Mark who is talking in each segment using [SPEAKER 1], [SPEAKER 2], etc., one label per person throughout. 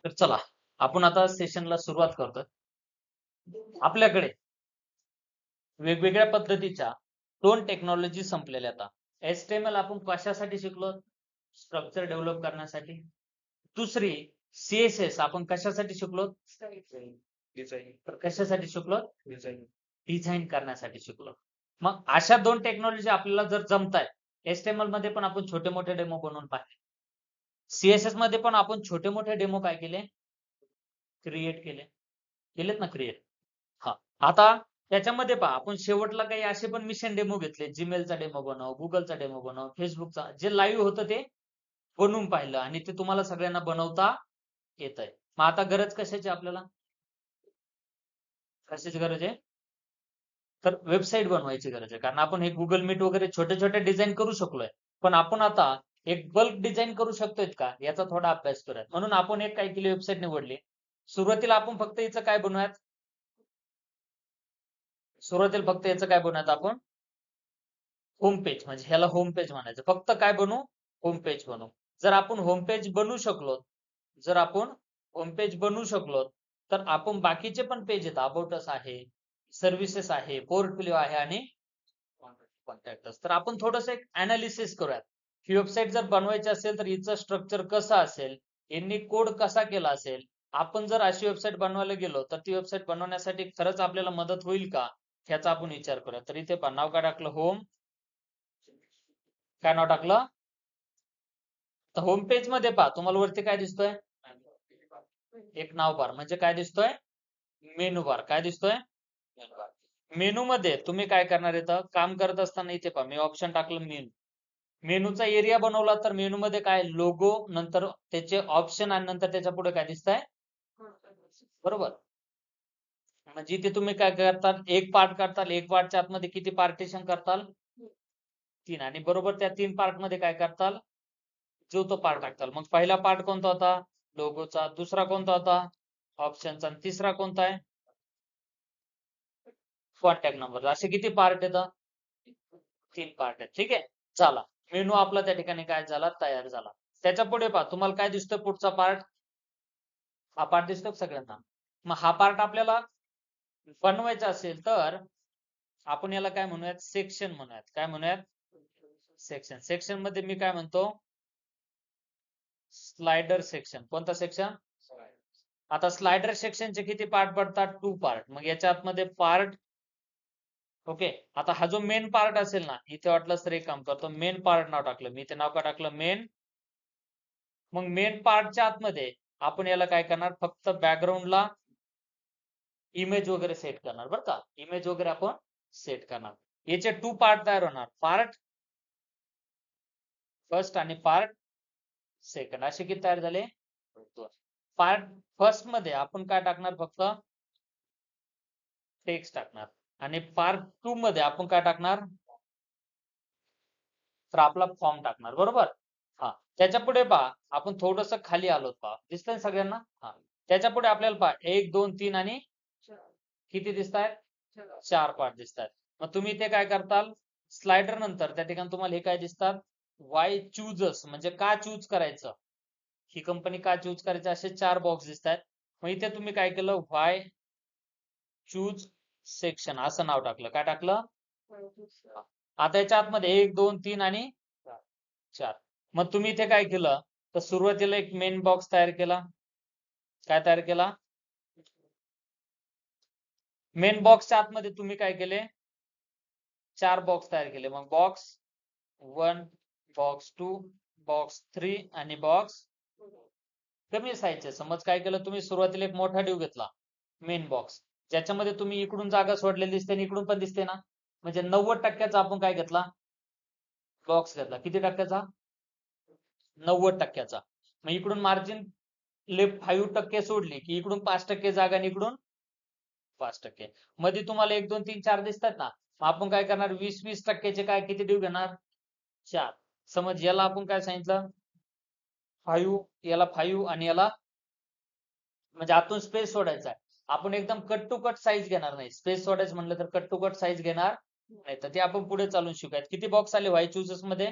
[SPEAKER 1] तर चला आपण आता सेशनला सुरुवात करतोय. आपल्याकडे वेगवेगळ्या पद्धतीच्या 2 टेक्नॉलॉजी संपलेल्या आता. HTML आपण कशासाठी शिकलो? स्ट्रक्चर डेव्हलप करण्यासाठी. दुसरी CSS आपण कशासाठी शिकलो? तर कशासाठी शिकलो? डिझाइन करण्यासाठी शिकलो. मग अशा 2 टेक्नॉलॉजी आपल्याला जर जमतायत, HTML मध्ये पण आपण छोटे-मोठे डेमो बनवून पाहिले. CSS मध्ये पण आपण छोटे-मोठे डेमो काय केले? क्रिएट केले. केलेत ना क्रिएट? हां. आता त्याच्यामध्ये पहा आपण शेवटला काही असे पण मिशन डेमो घेतले. Gmailचा डेमो बनव, Googleचा डेमो बनव, Facebookचा जे लाईव्ह होतं ते बनवून पाहिलं आणि ते तुम्हाला सगळ्यांना बनवता येतंय. मग आता गरज कशाची आपल्याला? कशाची गरज आहे? तर वेबसाईट बनवायची गरज आहे. कारण आपण हे Google Meet वगैरे छोटे-छोटे डिझाइन करू शकलोय. पण आपण आता एक बल्क डिझाइन करू शकतोय का? याचा थोडा अभ्यास करूयात. म्हणून आपण एक काय केली वेबसाईट निवडली. सुरुवातीला आपण फक्त हिचं काय बनवूयात? सुरुवातीला फक्त याचं काय बनवूयात आपण? होम पेज म्हणजे ह्याला होम पेज म्हणायचं. फक्त काय बनवू? होम पेज बनवू. जर आपण होम पेज बनवू शकलो, जर आपण होम पेज बनवू शकलो, तर आपण बाकीचे पण पेज आहेत. अबाउट अस आहे, सर्व्हिसेस आहे, पोर्टफोलिओ आहे आणि कॉन्टॅक्ट अस. तर आपण थोडंसं एक एनालिसिस करूयात. ही वेबसाईट जर बनवायची असेल, तर हिचं स्ट्रक्चर कसं असेल? यांनी कोड कसा केला असेल? आपण जर अशी वेबसाईट बनवायला गेलो, तर ती वेबसाईट बनवण्यासाठी खरंच आपल्याला मदत होईल का? ह्याचा आपण विचार करूया. तर इथे पहा नाव काय टाकलं होम. काय नाव टाकलं? तर होम पेज मध्ये पहा तुम्हाला वरती काय दिसतोय? एक नाव बार म्हणजे काय दिसतोय? मेनू बार. काय दिसतोय? मेनू बार. मेनू मध्ये तुम्ही काय करणार इथं? काम करत असताना इथे पहा मी ऑप्शन टाकलं मेनू. मेनूचा एरिया बनवला तर मेनू मध्ये काय लोगो नंतर त्याचे ऑप्शन आणि नंतर त्याच्या पुढे काय दिसतंय? बरोबर. म्हणजे इथे तुम्ही काय करताल? एक पार्ट करताल. एक पार्टच्या आतमध्ये किती पार्टिशन करताल? 3 आणि बरोबर त्या 3 पार्ट मध्ये काय करताल? जो तो पार्ट टाकताल. मग पहिला पार्ट कोणता होता? लोगोचा. दुसरा कोणता होता? ऑप्शनचा. आणि तिसरा कोणता आहे? Contact number. असे किती पार्ट येतात? 3 पार्ट आहेत. ठीक आहे. चला. मेनू आपला त्या ठिकाणी काय झाला? तयार झाला. त्याच्या पुढे पहा तुम्हाला काय दिसतोय पुढचा पार्ट? हा पार्ट दिसतो सगळ्यांना. मग हा पार्ट आपल्याला बनवायचा असेल तर आपण याला काय म्हणूयात? सेक्शन म्हणूयात. काय म्हणूयात? सेक्शन. सेक्शन मध्ये मी काय म्हणतो? Slider section. कोणता सेक्शन? आता स्लाइडर सेक्शनचे किती पार्ट पडतात? 2 पार्ट. मग याच्या आतमध्ये पार्ट ओके. आता हा जो मेन पार्ट असेल ना, इथे वाटलंच तर एक काम करतो. मेन पार्ट नाव टाकलं. मी इथे नाव काय टाकलं? मेन. मग मेन पार्टच्या आतमध्ये आपण याला काय करणार? फक्त बॅकग्राऊंडला इमेज वगैरे सेट करणार बरं का. इमेज वगैरे आपण सेट करणार. याचे 2 पार्ट तयार होणार. पार्ट फर्स्ट आणि पार्ट सेकंड. असे किती तयार झाले? 2. पार्ट फर्स्ट मध्ये आपण काय टाकणार? फक्त टेक्स्ट टाकणार आणि पार्ट 2 मध्ये आपण काय टाकणार? तर आपला फॉर्म टाकणार बरोबर. हा त्याच्या पुढे पहा आपण थोडस खाली आलो पहा दिसतंय सगळ्यांना. हा त्याच्या पुढे आपल्याला पहा 1 2 3 आणि किती दिसत आहेत? 4 पार्ट दिसत आहेत. मग तुम्ही इथे काय करताल? स्लाइडर नंतर त्या ठिकाणी तुम्हाला हे काय दिसतात? वाय चूजस म्हणजे का चूज करायचं? ही कंपनी का चूज करायचं? असे 4 बॉक्स दिसत आहेत. मग इथे तुम्ही काय केलं? व्हाय चूज सेक्शन असं नाव टाकलं. काय टाकलं? आता याच्या आतमध्ये 1 2 3 आणि 4. मग तुम्ही इथे काय केलं? तर सुरुवातीला एक मेन बॉक्स तयार केला. काय तयार केला? मेन बॉक्सच्या आतमध्ये तुम्ही काय केले? 4 बॉक्स तयार केले. मग बॉक्स 1, बॉक्स 2, बॉक्स 3 आणि बॉक्स कमी साईजचे. समज काय केलं तुम्ही सुरुवातीला एक मोठा डिव घेतला मेन बॉक्स ज्याच्यामध्ये तुम्ही इकडून जागा सोडलेली दिसते आणि इकडून पण दिसते ना. म्हणजे 90% आपण काय घेतला? बॉक्स घेतला. किती टक्क्याचा? 90% मग इकडून मार्जिन लेफ्ट 5% सोडली की इकडून 5% जागा आणि इकडून 5%. मध्ये तुम्हाला 1 2 3 4 दिसतात ना. मग आपण काय करणार? 20-20% काय किती डिव घेणार? 4. समज याला आपण काय सांगितलं? 5 याला 5 आणि याला म्हणजे आतून स्पेस सोडायचा आहे. आपण एकदम कट टू कट साईज घेणार नाही. स्पेस सोडायचं म्हणलं तर कट टू कट साईज घेणार नाही. तर ते आपण पुढे चालून शिकूयात. किती बॉक्स आले व्हाय चूजेस मध्ये?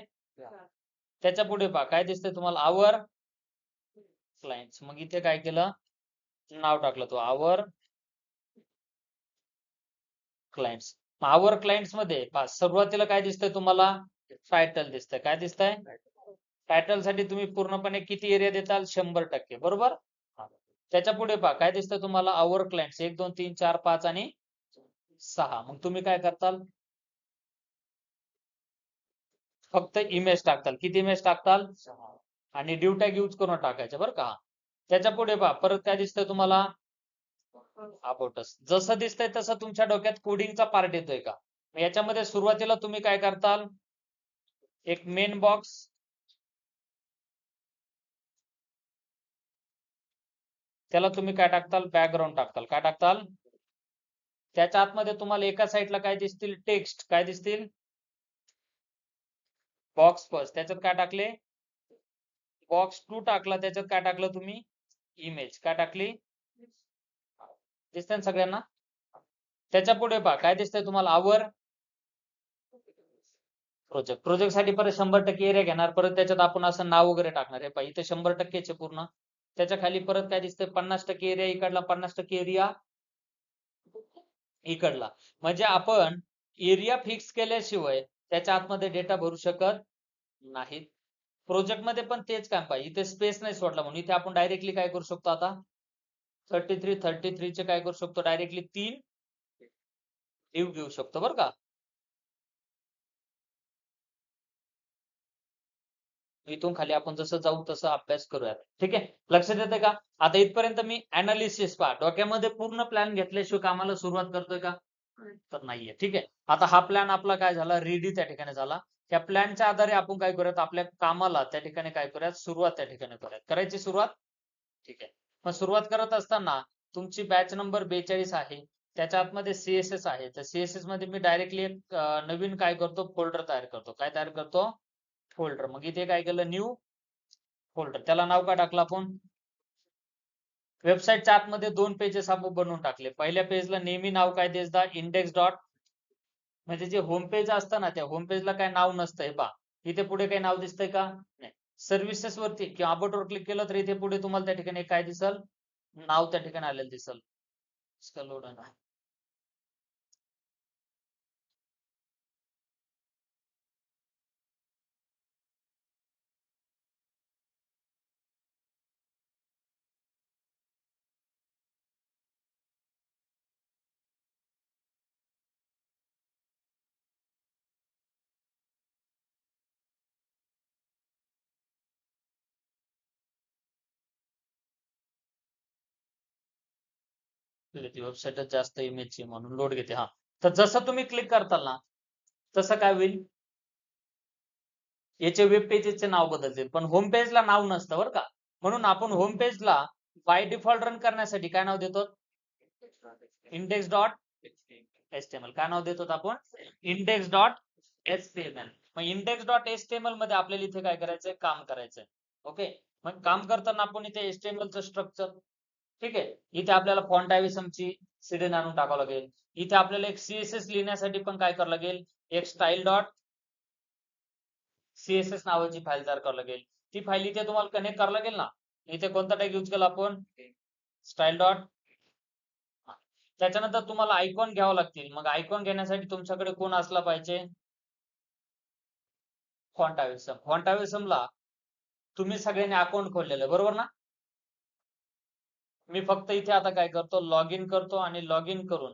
[SPEAKER 1] त्याच्या पुढे पहा काय दिसतंय तुम्हाला? आवर क्लायंट्स. मग इथे काय केलं, नाव टाकलं तो आवर क्लायंट्स. आवर क्लायंट्स मध्ये सुरुवातीला काय दिसतंय तुम्हाला, टायटल दिसतंय. काय दिसतंय, टायटल साठी तुम्ही पूर्णपणे किती एरिया देताल, 100%, बरोबर. त्याच्या पुढे पहा काय दिसतंय तुम्हाला, आवर क्लायंट्स 1 2 3 4 5 आणि 6. मग तुम्ही काय करताल, फक्त इमेज टाकताल. किती इमेज टाकताल, आणि ड्यू टॅग यूज करून टाकायचं बरं का. त्याच्या पुढे पहा परत काय दिसतंय तुम्हाला, अबाउटस. जसं दिसतंय तसं तुमच्या डोक्यात कोडिंगचा पार्ट येतोय का. याच्यामध्ये सुरुवातीला तुम्ही काय करताल, एक मेन बॉक्स, त्याला तुम्ही काय टाकताल, बॅकग्राऊंड टाकताल. काय टाकताल, त्याच्या आतमध्ये तुम्हाला एका साईडला काय दिसतील, टेक्स्ट. काय दिसतील, बॉक्स फर्स्ट. त्याच्यात काय टाकले, बॉक्स 2 टाकला. त्याच्यात काय टाकलं तुम्ही, इमेज. काय टाकली, दिसतंय सगळ्यांना. त्याच्या पुढे पहा काय दिसतंय तुम्हाला, आवर प्रोजेक्ट. प्रोजेक्ट साठी परत 100% एरिया घेणार. परत त्याच्यात आपण असं नाव वगैरे टाकणार आहे. पहा इथे 100%चे पूर्ण. त्याच्या खाली परत काय दिसतंय, 50% एरिया इकडला, 50% एरिया इकडला. म्हणजे आपण एरिया फिक्स केल्याशिवाय त्याच्या आतमध्ये डेटा भरू शकत नाहीत. प्रोजेक्ट मध्ये पण तेच काम पाहिजे. इथे स्पेस नाही सोडला म्हणून इथे आपण डायरेक्टली काय करू शकतो, आता 33 चे काय करू शकतो, डायरेक्टली 3 लिव घेऊ शकतो बरं का. इथून खाली आपण जसं जाऊ तसं अभ्यास करूयात. ठीक आहे, लक्षात येते का. आता इथपर्यंत मी अनालिसिस पहा, डोक्यामध्ये पूर्ण प्लॅन घेतल्याशिवाय कामाला सुरुवात करतोय का, तर नाहीये. ठीक आहे, आता हा प्लॅन आपला काय झाला, रेडी त्या ठिकाणी झाला. त्या प्लॅनच्या आधारे आपण काय करूयात, आपल्या कामाला त्या ठिकाणी काय करूयात, सुरुवात त्या ठिकाणी करूयात. करायची सुरुवात. ठीक आहे, मग सुरुवात करत असताना तुमची बॅच नंबर 42 आहे. त्याच्या आतमध्ये सीएसएस आहे. तर सीएसएस मध्ये मी डायरेक्टली एक नवीन काय करतो, फोल्डर तयार करतो. काय तयार करतो, फोल्डर. मग इथे काय केलं, न्यू फोल्डर. त्याला नाव काय टाकलं आपण, वेबसाईटच्या आतमध्ये 2 पेजेस आपण बनवून टाकले. पहिल्या पेजला नेहमी नाव काय द्यायचं, इंडेक्स डॉट, म्हणजे जे होम पेज असतं ना, त्या होम पेजला काय नाव नसतं. हे पहा इथे पुढे काही नाव दिसतंय का, नाही. सर्व्हिसेस वरती किंवा अबाउट वर क्लिक केलं तर इथे पुढे तुम्हाला त्या ठिकाणी काय दिसल, नाव त्या ठिकाणी आलेलं दिसल. लोड आहे. वेबसाईटच जास्त इमेजची म्हणून लोड घेते. हा, तर जसं तुम्ही क्लिक करताल ना, तसं काय होईल, याचे वेब पेजेसचे नाव बदलतील. पण होम पेजला नाव नसतं बरं का. म्हणून आपण होम पेजला बाय डिफॉल्ट रन करण्यासाठी काय नाव देतो, इंडेक्स डॉट एचटीएमएल. काय नाव देतो आपण, इंडेक्स डॉट एचटीएमएल. मग इंडेक्स डॉट एचटीएमएल मध्ये आपल्याला इथे काय करायचंय, काम करायचंय. ओके, मग काम करताना आपण इथे एचटीएमएल चं स्ट्रक्चर. ठीक आहे, इथे आपल्याला फॉन्ट ची सीडीन आणून टाकावं लागेल. इथे आपल्याला एक सीएसएस लिहिण्यासाठी पण काय करावं लागेल, एक स्टाईल डॉट सीएसएस नावाची फाईल तयार करावी लागेल. ती फाईल इथे तुम्हाला कनेक्ट करावं लागेल ना. इथे कोणता टॅग यूज केला आपण, स्टाईल डॉट. त्याच्यानंतर तुम्हाला आयकॉन घ्यावं लागतील. मग आयकॉन घेण्यासाठी तुमच्याकडे कोण असला पाहिजे, फॉन्टाविसम. फॉन्टाविसमला तुम्ही सगळ्यांनी अकाउंट खोललेलं बरोबर ना. मी फक्त इथे आता काय करतो, लॉग इन करतो आणि लॉग इन करून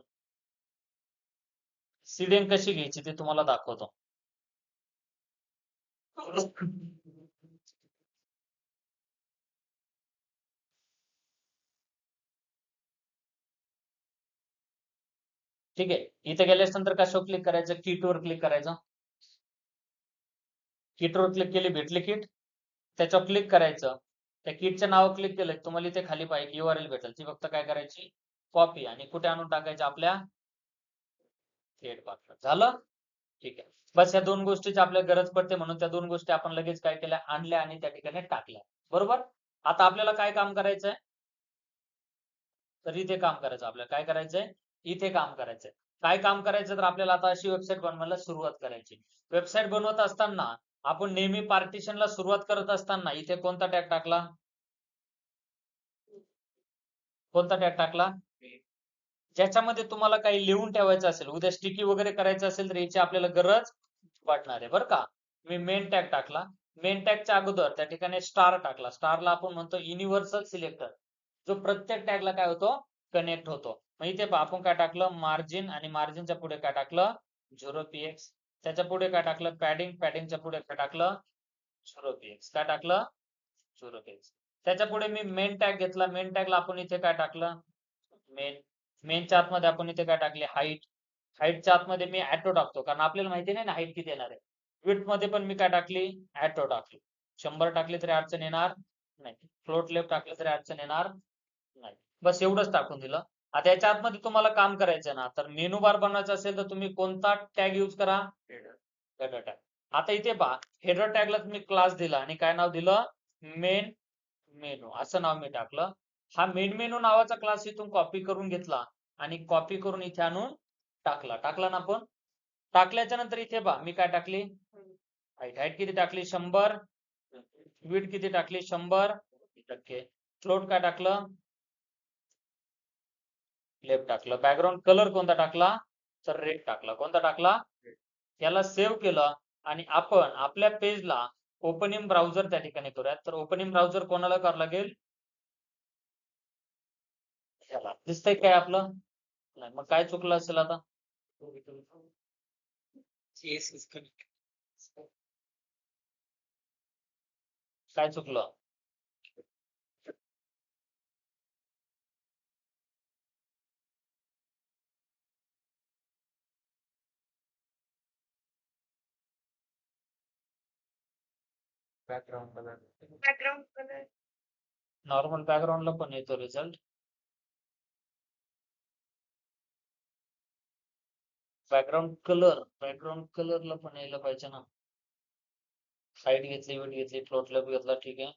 [SPEAKER 1] सीडीएन कशी घ्यायची ते तुम्हाला दाखवतो. ठीक आहे, इथे गेल्यानंतर कशावर क्लिक करायचं, किटवर क्लिक करायचं. किटवर क्लिक केली, भेटली किट. त्याच्यावर क्लिक करायचं. त्या किटच्या नावावर क्लिक केलं तुम्हाला इथे खाली पाहिजे URL भेटेल. ती फक्त काय करायची, कॉपी, आणि कुठे आणून टाकायची, आपल्या थेट पाथला. झालं. ठीक आहे, बस या 2 गोष्टीची आपल्याला गरज पडते म्हणून त्या 2 गोष्टी आपण लगेच काय केल्या, आणल्या आणि त्या ठिकाणी टाकल्या. बरोबर. आता आपल्याला काय काम करायचंय, तर इथे काम करायचं. आपल्याला काय करायचंय, इथे काम करायचंय. काय काम करायचं, तर आपल्याला आता अशी वेबसाईट बनवायला सुरुवात करायची. वेबसाईट बनवत असताना आपण नेहमी पार्टिशनला सुरुवात करत असताना इथे कोणता टॅग टाकला, कोणता टॅग टाकला? ज्याच्यामध्ये तुम्हाला काही लिहून ठेवायचं असेल, उद्या स्टिकी वगैरे करायचं असेल तर याची आपल्याला गरज पडणार आहे बरं का. मी मेन टॅग टाकला. मेन टॅगच्या अगोदर त्या ठिकाणी स्टार टाकला. स्टारला आपण म्हणतो युनिव्हर्सल सिलेक्टर, जो प्रत्येक टॅगला काय होतो? कनेक्ट होतो. मग इथे पहा आपण काय टाकलं? मार्जिन, आणि मार्जिनच्या पुढे काय टाकलं? 0px. त्याच्या पुढे काय टाकलं? पॅडिंग. पॅडिंगच्या पुढे काय टाकलं? 0px. काय टाकलं? 0px. त्याच्या पुढे मी मेन टॅग घेतला. मेन टॅगला आपण इथे काय टाकलं? मेन. मेनच्या आतमध्ये आपण इथे काय टाकले? हाईट. हाईटच्या आतमध्ये मी ॲटो टाकतो, कारण आपल्याला माहिती नाही ना हाईट किती येणार आहे. विड्थ मध्ये पण मी काय टाकली? ॲटो टाकली. 100 टाकली तरी अडचण येणार नाही. फ्लोट लेफ्ट टाकलं तरी अडचण येणार नाही. बस एवढंच टाकून दिलं. आता याच्या आतमध्ये तुम्हाला काम करायचं ना, तर मेनू बार बनवायचा असेल तर तुम्ही कोणता टॅग यूज करा? Header tag. आता इथे पहा, हेडर टॅगला तुम्ही क्लास दिला आणि काय नाव दिलं? मेन मेनू असं नाव मी टाकलं. हा मेन मेनू नावाचा क्लास इथून कॉपी करून घेतला आणि कॉपी करून इथे आणून टाकला ना आपण. टाकल्याच्या नंतर इथे पहा मी काय टाकली? हाईट किती टाकली? 100. विड्थ किती टाकली? 100%. फ्लोट काय टाकलं? लेफ्ट टाकलं. बॅकग्राऊंड कलर कोणता टाकला? तर रेड टाकला. कोणता टाकला? याला सेव्ह केलं आणि आपण आपल्या पेजला ओपन ब्राउझर त्या ठिकाणी करूयात. तर ओपन ब्राउझर कोणाला करावं लागेल? याला. दिसतंय काय आपलं? नाही. मग काय चुकलं असेल आता? काय चुकलं? बॅकग्राऊंड नॉर्मल बॅकग्राऊंडला पण येतो रिझल्ट. बॅकग्राऊंड कलरला पण यायला पाहिजे ना. हाईट घेतली, विड्थ घेतली, फ्लोट लेफ्ट घेतला, ठीक आहे.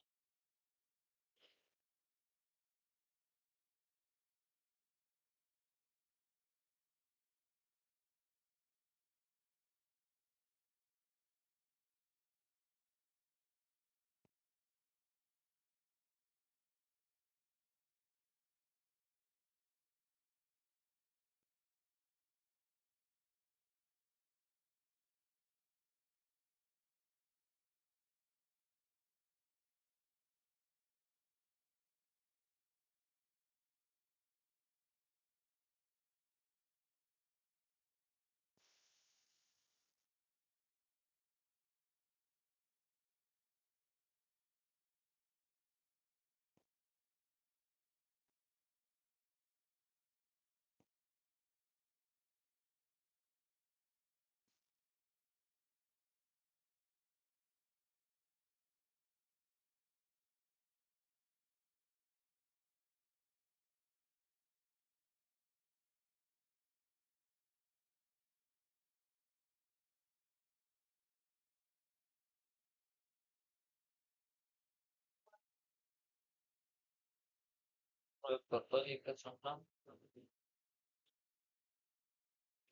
[SPEAKER 1] प्रयोग करतो एकच मिनिट.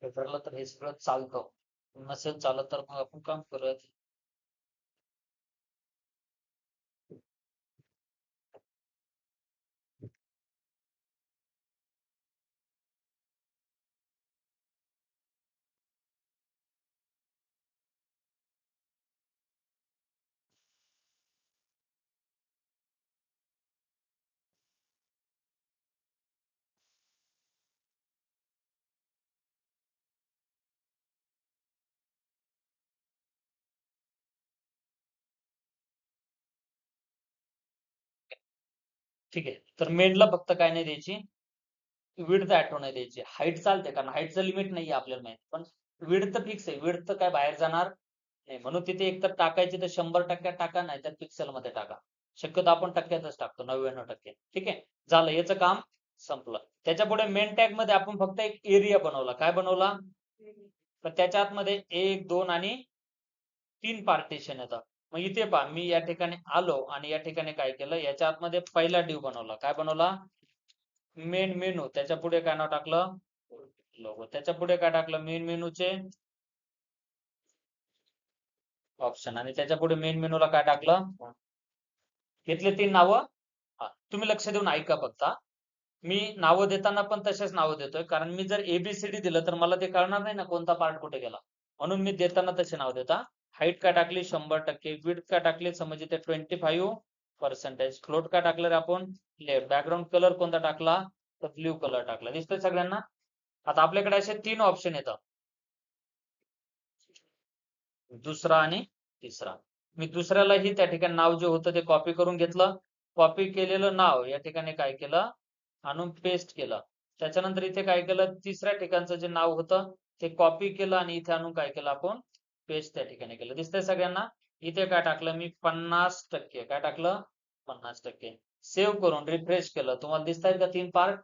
[SPEAKER 1] पेपरला तर हे सगळं चालतं. नसेल चालत तर मग आपण काम करूयात. ठीक आहे. तर मेनला फक्त काय नाही द्यायची? विड्थ ॲटो नाही द्यायची. हाईट चालते, कारण हाईटचं लिमिट नाहीये आपल्याला माहित. पण विड्थ फिक्स आहे. विड्थ काय बाहेर जाणार नाही. म्हणून तिथे एकतर टाकायची तर 100% टाका, नाहीतर पिक्सेलमध्ये टाका. शक्यतो आपण टक्क्यातच टाकतो, 99%. ठीक आहे. झालं, याचं काम संपलं. त्याच्या पुढे मेन टॅग मध्ये आपण फक्त एक एरिया बनवला. काय बनवला? तर त्याच्या आतमध्ये 1, 2 आणि 3 पार्टिशन येतात. मग इथे पहा, मी या ठिकाणी आलो आणि या ठिकाणी काय केलं? याच्या आतमध्ये पहिला डिव बनवला. काय बनवला? Main menu. त्याच्या पुढे काय नाव टाकलं? लोगो. त्याच्या पुढे काय टाकलं? मेन मेनूचे ऑप्शन. आणि त्याच्या पुढे मेन मेनूला काय टाकलं? घेतले 3 नावं. हा, तुम्ही लक्ष देऊन ऐका फक्त. मी नावं देताना पण तसेच नावं देतोय, कारण मी जर ABCD दिलं तर मला ते कळणार नाही ना कोणता पार्ट कुठे गेला. म्हणून मी देताना तसे नाव देता. हाईट काय टाकली 100%, विड्थ काय टाकली समज इथे 25%, फ्लोट काय टाकलं रे आपण लेफ्ट, बॅकग्राऊंड कलर कोणता टाकला तर ब्ल्यू कलर टाकला. दिसतंय सगळ्यांना? आता आपल्याकडे असे 3 ऑप्शन येतात, दुसरा आणि तिसरा. मी दुसऱ्यालाही त्या ठिकाणी नाव जे होतं ते कॉपी करून घेतलं. कॉपी केलेलं नाव या ठिकाणी काय केलं, आणून पेस्ट केलं. त्याच्यानंतर इथे काय केलं, तिसऱ्या ठिकाणचं जे नाव होतं ते कॉपी केलं आणि इथे आणून काय केलं आपण पेस्ट त्या ठिकाणी केलं. दिसतंय सगळ्यांना? इथे काय टाकलं मी 50%, काय टाकलं 50%. सेव्ह करून रिफ्रेश केलं. तुम्हाला दिसतायत का 3 पार्ट?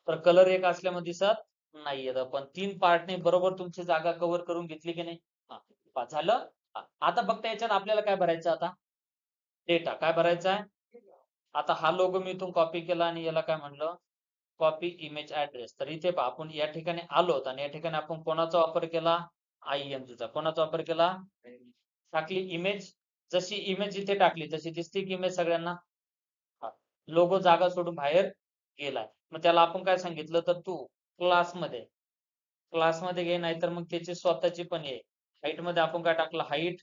[SPEAKER 1] तर कलर एक असल्यामुळे दिसत नाहीये, पण 3 पार्टने बरोबर तुमची जागा कव्हर करून घेतली की नाही? झालं. आता फक्त याच्यात आपल्याला काय भरायचं, आता डेटा काय भरायचा आहे. आता हा लोगो मी इथून कॉपी केला आणि याला काय म्हणलं कॉपी इमेज ऍड्रेस. तर इथे पहा आपण या ठिकाणी आलोत आणि या ठिकाणी आपण कोणाचा वापर केला, IMG चा. कोणाचा वापर केला, टाकली इमेज. जशी इमेज इथे टाकली तशी दिसते की इमेज सगळ्यांना? लोगो जागा सोडून बाहेर गेलाय. मग त्याला आपण काय सांगितलं, तर तू क्लासमध्ये क्लासमध्ये घे, नाहीतर मग त्याची स्वतःची पण आहे. हाईट मध्ये आपण काय टाकलं, हाईट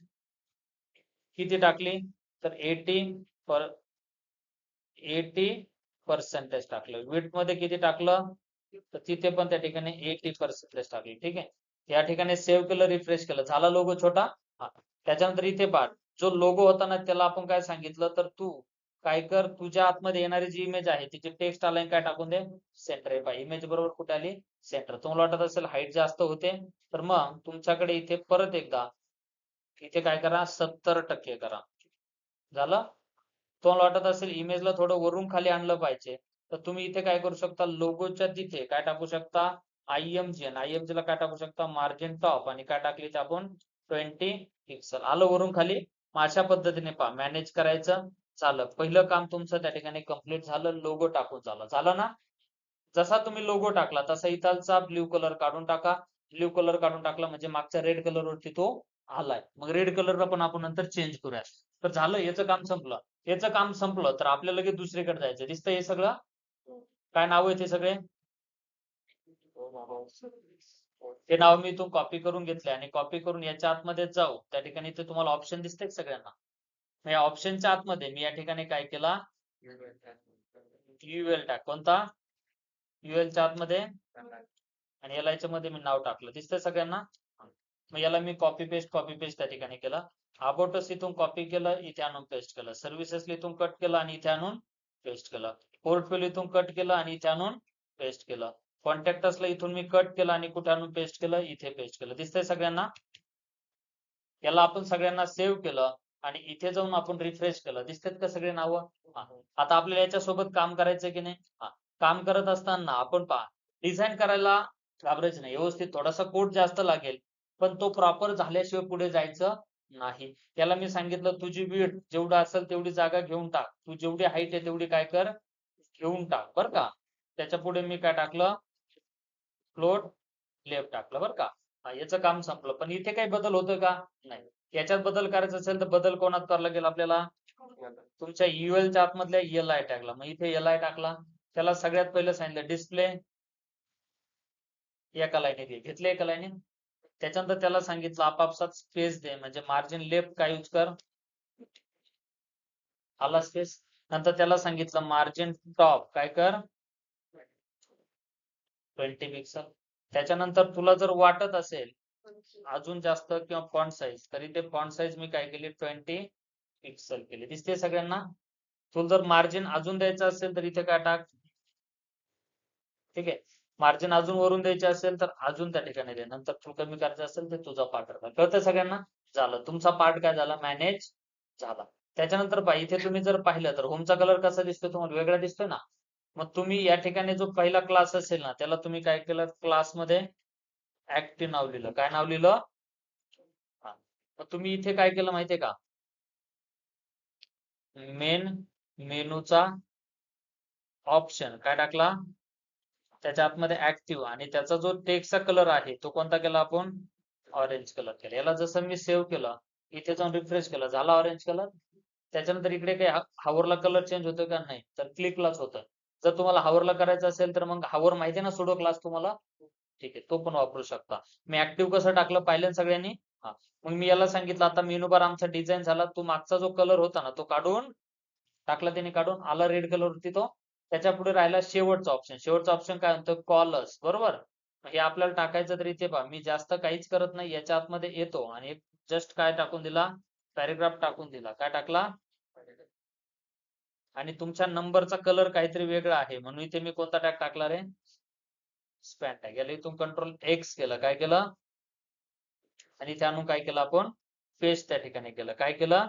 [SPEAKER 1] किती टाकली तर 80% टाकलं. विड्थ मध्ये किती टाकलं तर तिथे पण त्या ठिकाणी 80% टाकलं. ठीक आहे. या ठिकाणी सेव्ह केलं, रिफ्रेश केलं, झाला लोगो छोटा. त्याच्यानंतर इथे पहा, जो लोगो होता ना त्याला आपण काय सांगितलं, तर तू काय कर, तुझ्या आतमध्ये येणारी जी इमेज आहे तिची टेक्स्ट अलाइन काय टाकून दे, सेंटर. आहे पहा इमेज बरोबर कुठे आली, सेंटर. तुम्हाला वाटत असेल हाईट जास्त होते, तर मग तुमच्याकडे इथे परत एकदा इथे काय करा 70% करा. झालं. तुम्हाला वाटत असेल इमेजला थोडं वरून खाली आणलं पाहिजे, तर तुम्ही इथे काय करू शकता, लोगोच्या तिथे काय टाकू शकता, IMG, आणि IMG ला काय टाकू शकता मार्जिन टॉप, आणि काय टाकली ते आपण 20 पिक्सल. आलं वरून खाली. अशा पद्धतीने पहा मॅनेज करायचं. झालं, पहिलं काम तुमचं त्या ठिकाणी कंप्लीट झालं, लोगो टाकून झालं. झालं ना? जसा तुम्ही लोगो टाकला तसा इथालचा ब्ल्यू कलर काढून टाका. ब्ल्यू कलर काढून टाकला म्हणजे मागच्या रेड कलर वरती तो आलाय. मग रेड कलरला पण आपण नंतर चेंज करूया. तर झालं, याचं काम संपलं. याचं काम संपलं तर आपल्याला लगेच दुसरीकडे जायचं. दिसतंय हे सगळं? काय नाव आहे ते सगळे? ते नाव मी इथून कॉपी करून घेतले आणि कॉपी करून याच्या आतमध्ये जाऊ. त्या ठिकाणी ते तुम्हाला ऑप्शन दिसतंय सगळ्यांना? या ऑप्शनच्या आतमध्ये मी या ठिकाणी काय केला, UL टाक. कोणता? UL च्या आतमध्ये, आणि याला याच्यामध्ये मी नाव टाकलं. दिसतंय सगळ्यांना? मग याला मी कॉपी पेस्ट त्या ठिकाणी केलं. अबाउटस इथून कॉपी केलं, इथे आणून पेस्ट केलं. सर्व्हिसेस इथून कट केलं आणि इथे आणून पेस्ट केलं. पोर्टफोलिओ इथून कट केलं आणि इथे आणून पेस्ट केलं. कॉन्टॅक्टसला इथून मी कट केलं आणि कुठे आणून पेस्ट केलं, इथे पेस्ट केलं. दिसतंय सगळ्यांना? याला आपण सगळ्यांना सेव्ह केलं आणि इथे जाऊन आपण रिफ्रेश केलं. दिसतात का सगळे नावं? आता आपल्याला याच्यासोबत काम करायचं की नाही? काम करत असताना आपण पहा डिझाईन करायला घाबरायचं नाही. व्यवस्थित थोडासा कोड जास्त लागेल, पण तो प्रॉपर झाल्याशिवाय पुढे जायचं नाही. त्याला मी सांगितलं तुझी विड्थ जेवढं असेल तेवढी जागा घेऊन टाक. तू जेवढी हाईट आहे तेवढी काय कर, घेऊन टाक, बरं का. त्याच्या पुढे मी काय टाकलं, फ्लोट लेफ्ट टाकलं, बरं का. याचं काम संपलं. पण इथे काही बदल होतोय का? नाही. याच्यात बदल करायचा असेल तर बदल कोणात करावा लागेल आपल्याला, तुमच्या UL च्या आतमधल्या LI टाकला. मग इथे LI टाकला. त्याला सगळ्यात पहिलं सांगितलं डिस्प्ले एका लाईनीत घेतले, एका लाईनीत. त्याच्यानंतर त्याला सांगितलं आपापसात स्पेस दे, म्हणजे मार्जिन लेफ्ट काय यूज कर, आला स्पेस. नंतर त्याला सांगितलं मार्जिन टॉप काय कर 20 पिक्सल. त्याच्यानंतर तुला जर वाटत असेल अजून जास्त किंवा फॉन्ट साईज, तर इथे फॉन्ट साईज मी काय केली 20 पिक्सल केली. दिसते सगळ्यांना? तुला जर मार्जिन अजून द्यायचं असेल तर इथे काय टाक. ठीक आहे. मार्जिन अजून वरून द्यायचे असेल तर अजून त्या ठिकाणी दे. नंतर तू कमी करायचं असेल तर तुझा पार्ट राहणार. कळतं सगळ्यांना? झालं, तुमचा पार्ट काय झाला, मॅनेज झाला. त्याच्यानंतर पहा इथे तुम्ही जर पाहिलं तर होमचा कलर कसा दिसतोय तुम्हाला, वेगळा दिसतोय ना. मग तुम्ही या ठिकाणी जो पहिला क्लास असेल ना त्याला तुम्ही काय केलं, क्लासमध्ये ऍक्टिव्ह नाव लिहिलं. काय नाव लिहिलं? मग तुम्ही इथे काय केलं माहितीये का, मेन मेनूचा ऑप्शन काय टाकला, त्याच्या आतमध्ये ऍक्टिव्ह, आणि त्याचा जो टेक्स्टचा कलर आहे तो कोणता केला आपण, ऑरेंज कलर केला. याला जसं मी सेव्ह केलं, इथे जाऊन रिफ्रेश केलं, झाला ऑरेंज कलर. त्याच्यानंतर इकडे काही हावरला कलर चेंज होतोय का, नाही, तर क्लिकलाच होतं. जर तुम्हाला हावरला करायचं असेल तर मग हावर माहिती आहे ना सुडो क्लास तुम्हाला, ठीक आहे, तो पण वापरू शकता. मी ऍक्टिव्ह कसं टाकलं पाहिलं ना सगळ्यांनी. हा, मग मी याला सांगितलं आता मेनू बार आमचा डिझाईन झाला, तो मागचा जो कलर होता ना तो काढून टाकला, त्याने काढून आला रेड कलर वरती तो. त्याच्या पुढे राहिला शेवटचा ऑप्शन. शेवटचा ऑप्शन काय म्हणतो, कॉलर्स, बरोबर. हे आपल्याला टाकायचं तर इथे पहा, मी जास्त काहीच करत नाही, याच्या आतमध्ये येतो आणि एक जस्ट काय टाकून दिला, पॅरेग्राफ टाकून दिला. काय टाकला, आणि तुमच्या नंबरचा कलर काहीतरी वेगळा आहे म्हणून इथे मी कोणता टॅग टाकला रे, स्पॅन टॅग. याला इथून कंट्रोल एक्स केलं, काय केलं, आणि इथे आणून काय केलं आपण, पेस्ट त्या ठिकाणी केलं. काय केलं,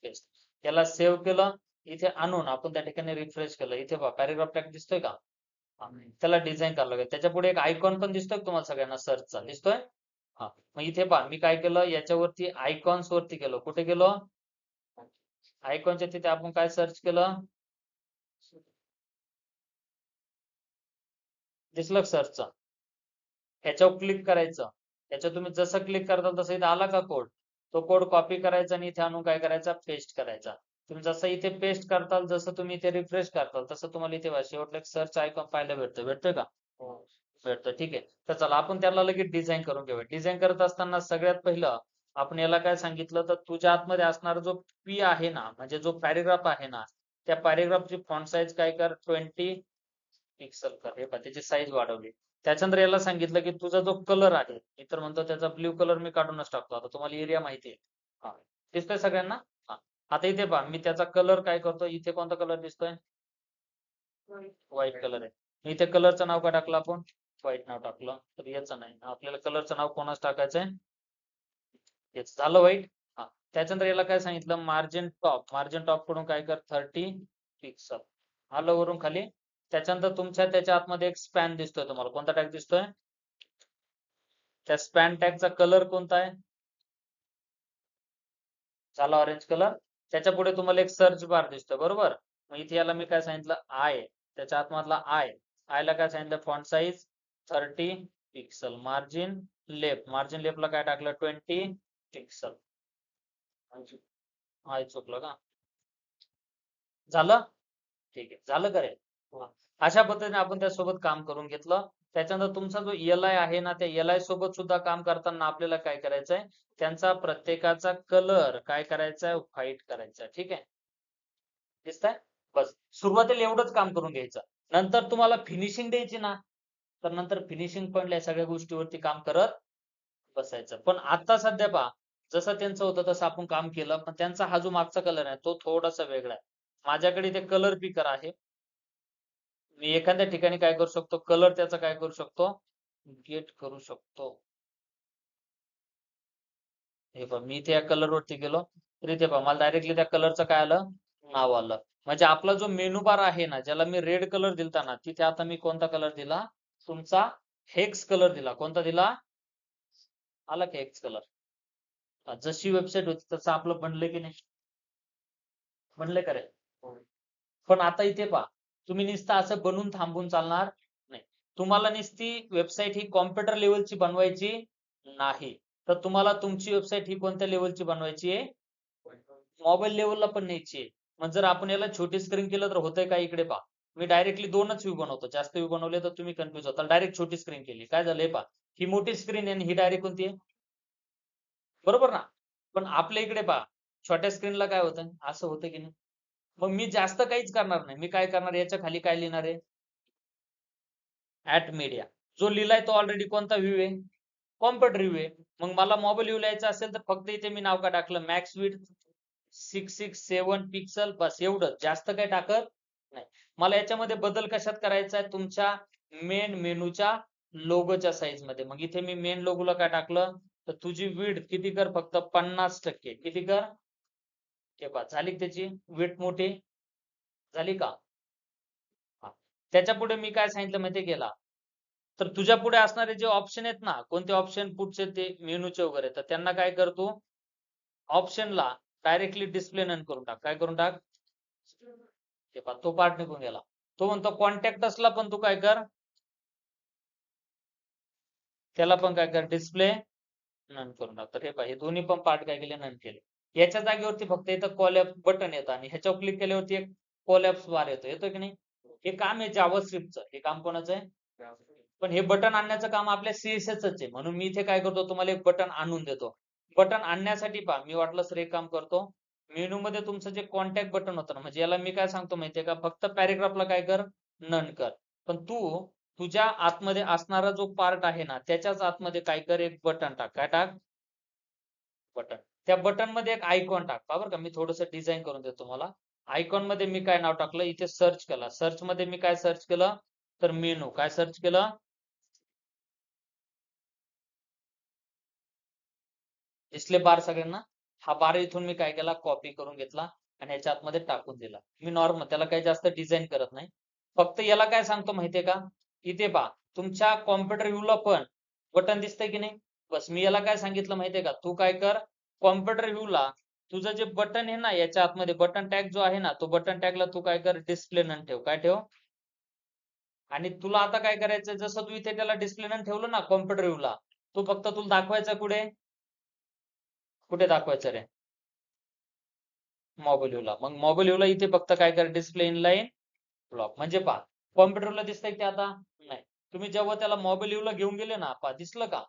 [SPEAKER 1] पेस्ट. याला सेव्ह केलं. इथे आणून आपण त्या ठिकाणी रिफ्रेश केलं. इथे पहा पॅरेग्राफ टॅग दिसतोय का, त्याला डिझाईन करावं लागेल. त्याच्या पुढे एक आयकॉन पण दिसतोय तुम्हाला सगळ्यांना, सर्चचा दिसतोय. हा, मग इथे पहा मी काय केलं, याच्यावरती आयकॉन्स वरती गेलो. कुठे गेलो, आयकॉनच्या तिथे आपण काय सर्च केलं, दिसलं सर्चचा, ह्याच्यावर क्लिक करायचं. ह्याच्यावर तुम्ही जसं क्लिक करताल तसं इथे आला का कोड, तो कोड कॉपी करायचा आणि इथे आणून काय करायचा, पेस्ट करायचा. तुम्ही जसं इथे पेस्ट करताल, जसं तुम्ही इथे रिफ्रेश करताल, तसं तुम्हाला इथे शेवटला एक सर्च आयकॉन पाहायला भेटतं. भेटतोय का, भेटतं, ठीक आहे. तर चला आपण त्याला लगेच डिझाईन करून घेऊया. डिझाईन करत असताना सगळ्यात पहिलं आपण याला काय सांगितलं, तर तुझ्या आतमध्ये असणारा जो पी आहे ना, म्हणजे जो पॅरेग्राफ आहे ना, त्या पॅरेग्राफची फॉन्ट साईज काय कर, 20 पिक्सल कर. हे पहा त्याची साईज वाढवली. त्याच्यानंतर याला सांगितलं की तुझा जो कलर आहे, मी तर म्हणतो त्याचा ब्ल्यू कलर मी काढूनच टाकतो. आता तुम्हाला एरिया माहिती आहे, हा, दिसतोय सगळ्यांना. हा, आता इथे पहा मी त्याचा कलर काय करतो, इथे कोणता कलर दिसतोय, व्हाईट कलर आहे. मी इथे कलरचं नाव काय टाकलं आपण, व्हाईट नाव टाकलं. तर याचं नाही, आपल्याला कलरचं नाव कोणाच टाकायचंय, हेच झालं व्हाईट. हा, त्याच्यानंतर याला काय सांगितलं, मार्जिन टॉप. मार्जिन टॉप कडून काय कर, 30 पिक्सल. आलं वरून खाली. त्याच्यानंतर तुमच्या त्याच्या आतमध्ये एक स्पॅन दिसतोय तुम्हाला, कोणता टॅग दिसतोय, त्या स्पॅन टॅगचा कलर कोणता आहे, झाला ऑरेंज कलर. त्याच्या पुढे तुम्हाला एक सर्च बार दिसतोय, बरोबर. मग इथे याला मी काय सांगितलं, आय. त्याच्या आतमधला आय, आयला काय सांगितलं, font size 30 pixel. Margin left, margin लेफ्टला काय टाकलं, 20 पिक्सल. आय चुकलं का, झालं, ठीक आहे, झालं का रे. अशा पद्धतीने आपण त्यासोबत काम करून घेतलं. त्याच्यानंतर तुमचा जो एल-आय आहे ना, त्या एल-आय सोबत सुद्धा काम करताना आपल्याला काय करायचंय, त्यांचा प्रत्येकाचा कलर काय करायचा, व्हाईट करायचा. ठीक आहे, दिसतंय. बस सुरुवातीला एवढंच काम करून घ्यायचं. नंतर तुम्हाला फिनिशिंग द्यायची ना, तर नंतर फिनिशिंग पण या सगळ्या गोष्टीवरती काम करत बसायचं. पण आता सध्या पहा, जसं त्यांचं होतं तसं आपण काम केलं, पण त्यांचा हा जो मागचा कलर आहे तो थोडासा वेगळा आहे. माझ्याकडे ते कलर पिकर आहे. मी एखाद्या ठिकाणी काय करू शकतो, कलर त्याचा काय करू शकतो, गेट करू शकतो. हे पहा मी त्या कलर वरती गेलो, तर इथे पहा मला डायरेक्टली त्या कलरचं काय आलं, नाव आलं. म्हणजे आपला जो मेनू बार आहे ना, ज्याला मी रेड कलर दिलता ना, तिथे आता मी कोणता कलर दिला, तुमचा हेक्स कलर दिला. कोणता दिला, आला की हेक्स कलर. जशी वेबसाईट होती तसं आपलं बनलं की नाही, बनलं का रे. पण आता इथे पहा, तुम्ही नुसतं असं बनवून थांबून चालणार नाही. तुम्हाला नुसती वेबसाईट ही कॉम्प्युटर लेवलची बनवायची नाही, तर तुम्हाला तुमची वेबसाईट ही कोणत्या लेवलची बनवायची आहे, मोबाईल लेवलला पण न्यायची आहे. मग जर आपण याला छोटी स्क्रीन केलं तर होतंय काय, इकडे पहा मी डायरेक्टली 2च व्ह्यू बनवतो. जास्त व्ह्यू बनवले तर तुम्ही कन्फ्युज होताल. डायरेक्ट छोटी स्क्रीन केली, काय झालंय पहा, ही मोठी स्क्रीन आहे आणि ही डायरेक्ट कोणती आहे, बरोबर ना. पण आपल्या इकडे पहा, छोट्या स्क्रीनला काय होतं, असं होतं की नाही. मग मी जास्त काहीच करणार नाही. मी काय करणार, याच्या खाली काय लिहिणार आहे, ऍट मीडिया. जो लिहिलाय तो ऑलरेडी कोणता व्ह्यू आहे, कॉम्प्युटर व्ह्यू आहे. मग मला मोबाईल व्ह्यू लिहायचा असेल तर फक्त इथे मी नाव काय टाकलं, मॅक्स विड्थ 667 पिक्सल, बस एवढं, जास्त काही टाकत नाही. मला याच्यामध्ये बदल कशात करायचा आहे, तुमच्या मेन मेनूच्या लोगोच्या साईज मध्ये. मग इथे मी मेन लोगोला काय टाकलं, तर तुझी विड्थ किती कर, फक्त 50%. किती कर, हे पहा झाली त्याची विड्थ मोठी झाली का. हा. त्याच्या पुढे मी काय सांगितलं माहिती गेला, तर तुझ्या पुढे असणारे जे ऑप्शन आहेत ना, कोणते ऑप्शन पुढचे ते मेनूचे वगैरे, तर त्यांना काय करतो, ऑप्शनला डायरेक्टली डिस्प्ले नन करून टाक. काय करून टाक, ते पहा तो पार्ट निघून गेला. तो म्हणतो कॉन्टॅक्टसला पण तू काय कर, त्याला पण काय कर, डिस्प्ले नन करून टाक. तर हे पहा हे दोन्ही पण पार्ट काय केले, नन केले. याच्या जागेवरती फक्त इथं कॉलॅप्स बटन येतं आणि ह्याच्यावर क्लिक केल्यावरती एक कॉलॅप्स बार येतो, येतो की नाही. हे काम आहे जावास्क्रिप्टचं. हे काम कोणाचं आहे? पण हे बटन आणण्याचं काम आपल्या CSS आहे. म्हणून मी इथे काय करतो, तुम्हाला एक बटन आणून देतो. बटन आणण्यासाठी पहा, मी वाटलंच तर एक काम करतो. मेनू मध्ये तुमचं जे कॉन्टॅक्ट बटन होतं ना, म्हणजे याला मी काय सांगतो माहितीये का, फक्त पॅरेग्राफला काय कर, नन कर. पण तू तुझ्या आतमध्ये असणारा जो पार्ट आहे ना, त्याच्याच आतमध्ये काय कर, एक बटन टाक. काय टाक? बटन. त्या बटन मध्ये एक आयकॉन टाक. पहा बरं का, मी थोडंसं डिझाइन करून देतो तुम्हाला. आयकॉन मध्ये मी काय नाव टाकलं, इथे सर्च केला. सर्च मध्ये मी काय सर्च केलं, तर मेनू. काय सर्च केलं? डिस्प्ले बार सगळ्यांना. हा बार इथून मी काय केला, कॉपी करून घेतला आणि याच्या आतमध्ये टाकून दिला. मी नॉर्मल त्याला काही जास्त डिझाइन करत नाही. फक्त याला काय सांगतो माहितीये का, इथे पहा, तुमच्या कॉम्प्युटर व्ह्यूला पण बटन दिसतंय की नाही. बस मी याला काय सांगितलं माहितीये का, तू काय कर, कॉम्प्युटर व्ह्यूला तुझं जे बटन आहे ना, याच्या आतमध्ये बटन टॅग जो आहे ना, तो बटन टॅगला तू काय कर, डिस्प्ले नन ठेव. काय ठेव? आणि तुला आता काय करायचं, जसं तू इथे त्याला डिस्प्ले नन ठेवलं ना कॉम्प्युटर व्ह्यूला, तो फक्त तुला दाखवायचा कुठे, कुठे दाखवायचं रे, मोबाईल व्ह्यूला. मग मोबाईल व्ह्यूला इथे फक्त काय कर, डिस्प्ले इनलाईन ब्लॉक. म्हणजे पहा, कॉम्प्युटरला दिसतंय की आता नाही. तुम्ही जेव्हा त्याला मोबाईल व्ह्यूला घेऊन गेले ना, पहा दिसलं का?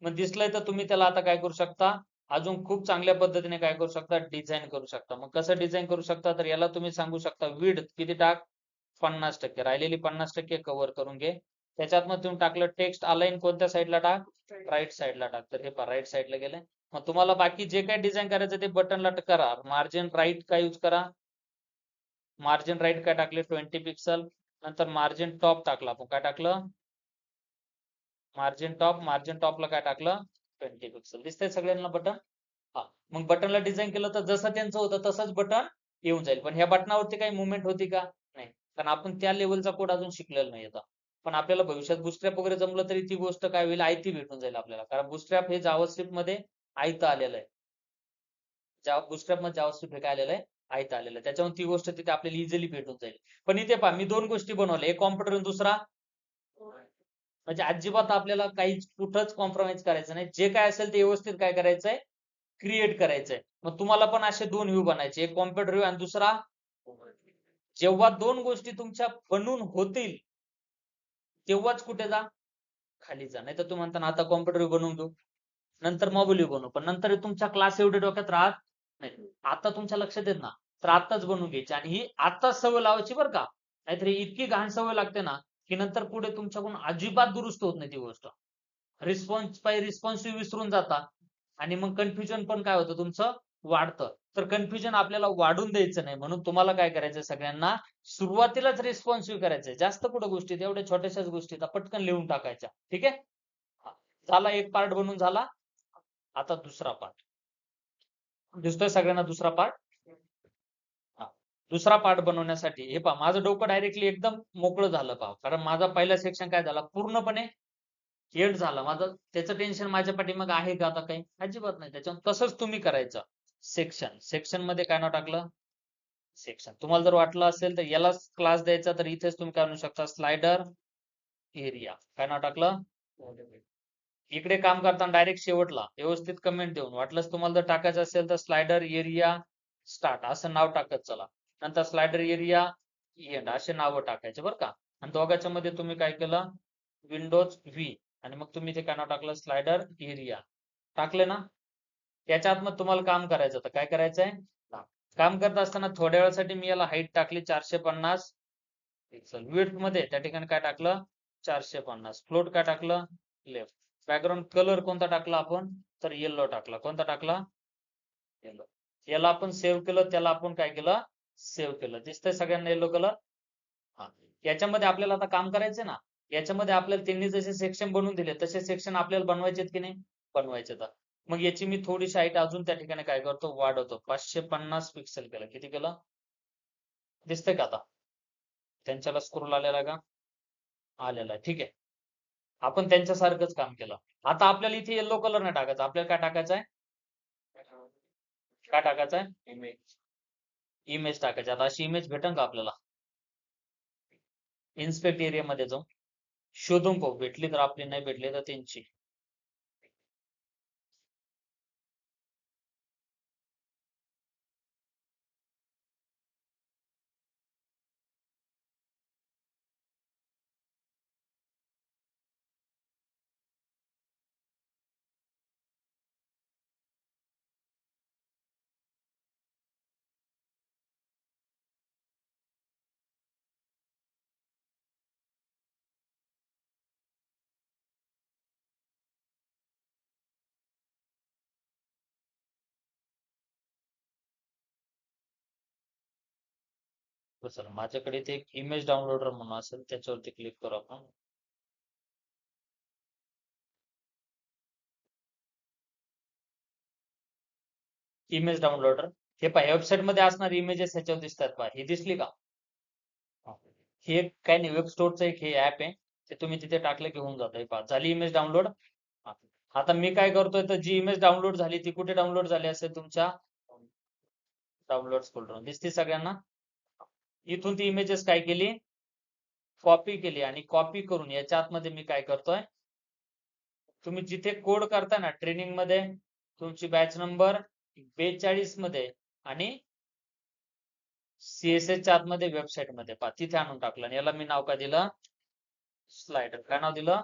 [SPEAKER 1] मग दिसलंय तर तुम्ही त्याला आता काय करू शकता, अजून खूप चांगल्या पद्धतीने काय करू शकता, डिझाईन करू शकता. मग कसं डिझाईन करू शकता, तर याला तुम्ही सांगू शकता विड्थ किती टाक, 50%. राहिलेली 50% कव्हर करून घे. त्याच्यात मग तुम्ही टाकलं टेक्स्ट अलाइन कोणत्या साईडला टाक, राईट साईडला टाक. तर हे पहा राईट साईडला गेले. मग तुम्हाला बाकी जे काही डिझाईन करायचं ते बटनला करा. मार्जिन राईट काय यूज करा, मार्जिन राईट काय टाकले, 20 पिक्सल. नंतर मार्जिन टॉप टाकला आपण. काय टाकलं? Margin top. मार्जिन टॉपला काय टाकलं, 20 पिक्सल. दिसतंय सगळ्यांना बटन? हा. मग बटनला डिझाईन केलं तर जसं त्यांचं होतं तसंच बटन येऊन जाईल. पण ह्या बटनावरती काही मुवमेंट होती का? नाही. कारण आपण त्या लेवलचा कोड अजून शिकलेला नाही आता. पण आपल्याला भविष्यात बुस्ट्रॅप वगैरे जमलं तरी ती गोष्ट काय होईल, आयती भेटून जाईल आपल्याला. कारण बुस्ट्रॅप हे जावास्क्रिप्ट मध्ये आयतं आलेलं आहे. बुस्ट्रॅप मध्ये जावास्क्रिप्ट हे काय आलेलं आहे, आयतं आलेलं आहे. त्याच्यामुळे ती गोष्ट तिथे आपल्याला इझिली भेटून जाईल. पण इथे पहा, मी दोन गोष्टी बनवल्या, एक कॉम्प्युटर आणि दुसरा, म्हणजे अजिबात आपल्याला काहीच कुठंच कॉम्प्रोमाइज करायचं नाही. जे काय असेल ते व्यवस्थित काय करायचंय, क्रिएट करायचंय. मग तुम्हाला पण असे दोन व्ह्यू बनायचे, एक कॉम्प्युटर व्ह्यू आणि दुसरा. जेव्हा दोन गोष्टी तुमच्या बनून होतील तेव्हाच कुठे जा, खाली जा. नाही तर तुम्ही म्हणता ना आता कॉम्प्युटर बनवून घेऊ, नंतर मोबाईल बनवू, पण नंतर तुमच्या क्लास एवढे डोक्यात राहत नाही. आता तुमच्या लक्षात येत ना, तर आताच बनवून घ्यायची आणि ही आताच सवय लावायची बरं का. नाहीतर ही इतकी घाण सवय लागते ना, की नंतर पुढे तुमच्याकडून अजिबात दुरुस्त होत नाही ती गोष्ट. रिस्पॉन्सिव्ह विसरून जाता आणि मग कन्फ्युजन पण काय होतं तुमचं, वाढतं. तर कन्फ्युजन आपल्याला वाढून द्यायचं नाही. म्हणून तुम्हाला काय करायचं, सगळ्यांना सुरुवातीलाच रिस्पॉन्सिव्ह करायचंय. जास्त कुठं गोष्टी, एवढ्या छोट्याशाच गोष्टी पटकन लिहून टाकायच्या. ठीक आहे. हा. झाला, एक पार्ट बनून झाला. आता दुसरा पार्ट दिसतोय सगळ्यांना, दुसरा पार्ट. हा. दुसरा पार्ट बनवण्यासाठी हे पहा, माझं डोकं डायरेक्टली एकदम मोकळं झालं पहा. कारण माझा पहिला सेक्शन काय झाला, पूर्णपणे एंड झाला माझं. त्याचं टेन्शन माझ्या पाठीमागे आहे का आता काही, अजिबात नाही. त्याच्यामुळे तसंच तुम्ही करायचं. सेक्शन, सेक्शन मध्ये काय नाव टाकलं, सेक्शन. तुम्हाला जर वाटलं असेल तर याला क्लास द्यायचा, तर इथेच तुम्ही काय म्हणू शकता, स्लायडर एरिया. काय नाव टाकलं, इकडे काम करताना डायरेक्ट शेवटला व्यवस्थित कमेंट देऊन, वाटलंच तुम्हाला जर टाकायचं असेल तर स्लायडर एरिया स्टार्ट असं नाव टाकत चला. नंतर स्लायडर एरिया एंड असे नावं टाकायचे बरं का. आणि दोघांच्या मध्ये तुम्ही काय केलं, विंडोज व्ही, आणि मग तुम्ही ते काय नाव टाकलं, स्लायडर एरिया. टाकले ना. त्याच्यात मग तुम्हाला काम करायचं होतं. काय करायचंय, काम करत असताना थोड्या वेळासाठी मी याला हाईट टाकली 450 पिक्सल. विड्थ मध्ये त्या ठिकाणी काय टाकलं, 450. फ्लोट काय टाकलं, लेफ्ट. बॅकग्राऊंड कलर कोणता टाकला आपण, तर येलो टाकला. कोणता टाकला, येलो. याला आपण सेव्ह केलं, त्याला आपण काय केलं, सेव्ह केलं. दिसतंय सगळ्यांना येलो कलर. हा. याच्यामध्ये आपल्याला आता काम करायचंय ना, याच्यामध्ये आपल्याला त्यांनी जसे सेक्शन बनवून दिले तसे सेक्शन आपल्याला बनवायचे की नाही, बनवायचे. तर मग याची मी थोडीशी हाईट अजून त्या ठिकाणी काय करतो, वाढवतो. 550 पिक्सल केलं. किती केलं, दिसतंय का आता, त्यांच्याला स्क्रोल आलेला का, आलेला आहे. ठीक आहे. आपण त्यांच्यासारखंच काम केलं. आता आपल्याला इथे येलो कलर नाही टाकायचा, आपल्याला काय टाकायचं आहे, काय टाकायचं आहे, इमेज. इमेज टाकायची. आता अशी इमेज भेटेल का आपल्याला, इन्स्पेक्ट एरिया मध्ये जाऊन शोधून पाहू, भेटली तर आपली, नाही भेटली तर त्यांची. चला माझ्याकडे ते एक इमेज डाउनलोडर म्हणून असेल, त्याच्यावरती क्लिक करू आपण. इमेज डाउनलोडर हे पहा, वेबसाईट मध्ये असणारे इमेजेस ह्याच्यावर दिसतात पहा, ही दिसली का? हा. हे एक काय नाही, वेब स्टोअरचं एक हे ऍप आहे, ते तुम्ही तिथे टाकलं की होऊन जातं. पहा झाली इमेज डाउनलोड. आता मी काय करतोय, तर जी इमेज डाउनलोड झाली ती कुठे डाउनलोड झाली असेल, तुमच्या डाउनलोड फोल्डर दिसते सगळ्यांना. इथून ती इमेजेस काय केली, कॉपी केली, आणि कॉपी करून याच्या आतमध्ये मी काय करतोय, तुम्ही जिथे कोड करता ना ट्रेनिंग मध्ये, तुमची बॅच नंबर 42 मध्ये आणि सीएसएस च्या आतमध्ये वेबसाईट मध्ये पहा तिथे आणून टाकलं, आणि याला मी नाव काय दिलं, स्लायडर. काय नाव दिलं?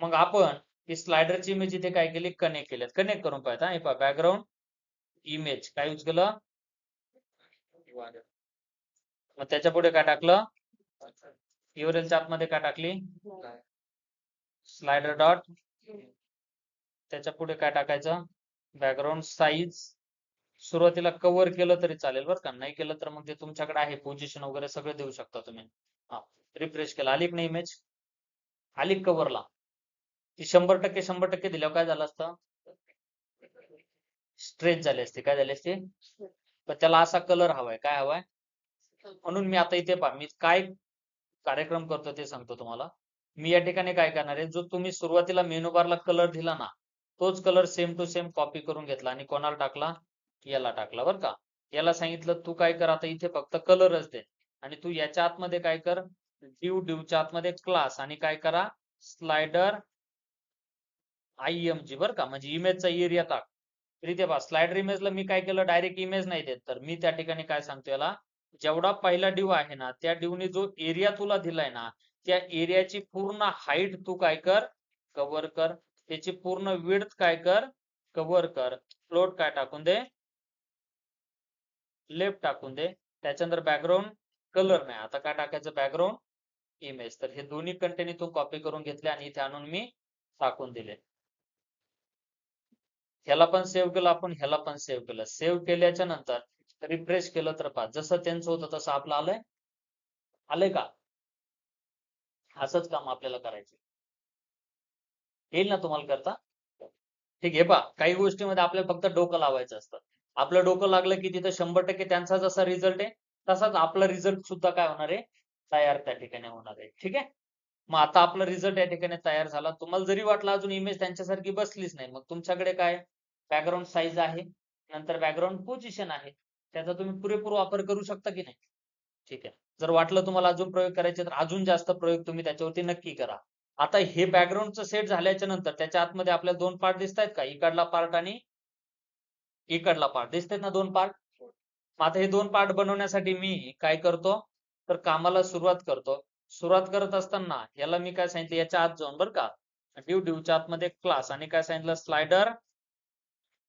[SPEAKER 1] मग आपण ही स्लायडरची इमेज इथे काय केली, कनेक्ट केली. कनेक्ट करून पाहता, हे पहा बॅकग्राऊंड इमेज काय यूज केलं, मग त्याच्या पुढे काय टाकलं, URL च्या आतमध्ये काय टाकली, स्लायडर डॉट, त्याच्या पुढे काय टाकायचं, बॅकग्राऊंड साईज. सुरुवातीला कव्हर केलं तरी चालेल बरं का, नाही केलं तर मग ते तुमच्याकडे आहे, पोझिशन वगैरे सगळं देऊ शकता तुम्ही. हा, रिफ्रेश केला, आली की नाही इमेज, आली कव्हरला. ती 100% दिल्यावर काय झालं असतं, स्ट्रेच झाली असते. काय झाली असते, पण त्याला असा कलर हवाय, काय हवाय. म्हणून मी आता इथे पहा, मी काय कार्यक्रम करतो ते सांगतो तुम्हाला. मी या ठिकाणी काय करणार आहे, जो तुम्ही सुरुवातीला मेनू बारला कलर दिला ना, तोच colour same to same copy करून घेतला आणि कोणाला टाकला, याला टाकला बरं का. याला सांगितलं तू काय कर, आता इथे फक्त कलरच दे, आणि तू याच्या आतमध्ये काय कर, डिवच्या आतमध्ये क्लास, आणि काय करा, स्लायडर IMG बरं का, म्हणजे इमेजचा एरिया टाक. तर इथे पहा, स्लायडर इमेजला मी काय केलं, डायरेक्ट इमेज नाही देत, तर मी त्या ठिकाणी काय सांगतो, याला जेवढा पहिला डिव आहे ना, त्या डिवने जो एरिया तुला दिलाय ना, त्या एरियाची पूर्ण हाईट तू काय कर, कव्हर कर. त्याची पूर्ण विड्थ काय कर, कव्हर कर. फ्लोट काय टाकून दे, लेफ्ट टाकून दे. त्याच्यानंतर बॅकग्राऊंड कलर नाही, आता काय टाकायचं, बॅकग्राऊंड इमेज. तर हे दोन्ही कंटेंट इथून कॉपी करून घेतले आणि इथे आणून मी टाकून दिले. ह्याला पण सेव्ह केलं आपण, ह्याला पण सेव्ह केलं. सेव्ह केल्याच्या नंतर रिफ्रेश केलं तर पहा, जसं त्यांचं होतं तसं आपलं आलंय. आलंय का? असंच काम आपल्याला करायचं, येईल ना तुम्हाला करता. ठीक आहे, पहा काही गोष्टीमध्ये आपल्याला फक्त डोकं लावायचं असतं. आपलं डोकं लागलं की तिथं 100% त्यांचा जसा रिझल्ट आहे तसाच आपला रिझल्ट सुद्धा काय होणार आहे, तयार त्या ठिकाणी होणार आहे. ठीक आहे, मग आता आपला रिझल्ट या ठिकाणी तयार झाला. तुम्हाला जरी वाटलं अजून इमेज त्यांच्यासारखी बसलीच नाही, मग तुमच्याकडे काय, बॅकग्राऊंड साईज आहे, नंतर बॅकग्राऊंड पोझिशन आहे, त्याचा तुम्ही पुरेपूर वापर करू शकता की नाही. ठीक आहे, जर वाटलं तुम्हाला अजून प्रयोग करायचे तर अजून जास्त प्रयोग तुम्ही त्याच्यावरती नक्की करा. आता हे बॅकग्राऊंडचं सेट झाल्याच्या नंतर त्याच्या आतमध्ये आपल्याला दोन पार्ट दिसत आहेत का, इकडला पार्ट आणि इकडला पार्ट दिसतात ना, दोन पार्ट. मग आता हे दोन पार्ट बनवण्यासाठी मी काय करतो, तर कामाला सुरुवात करतो. सुरुवात करत असताना याला मी काय सांगितलं, याच्या आत जाऊन बरं का, डिवच्या आतमध्ये क्लास, आणि काय सांगितलं, स्लायडर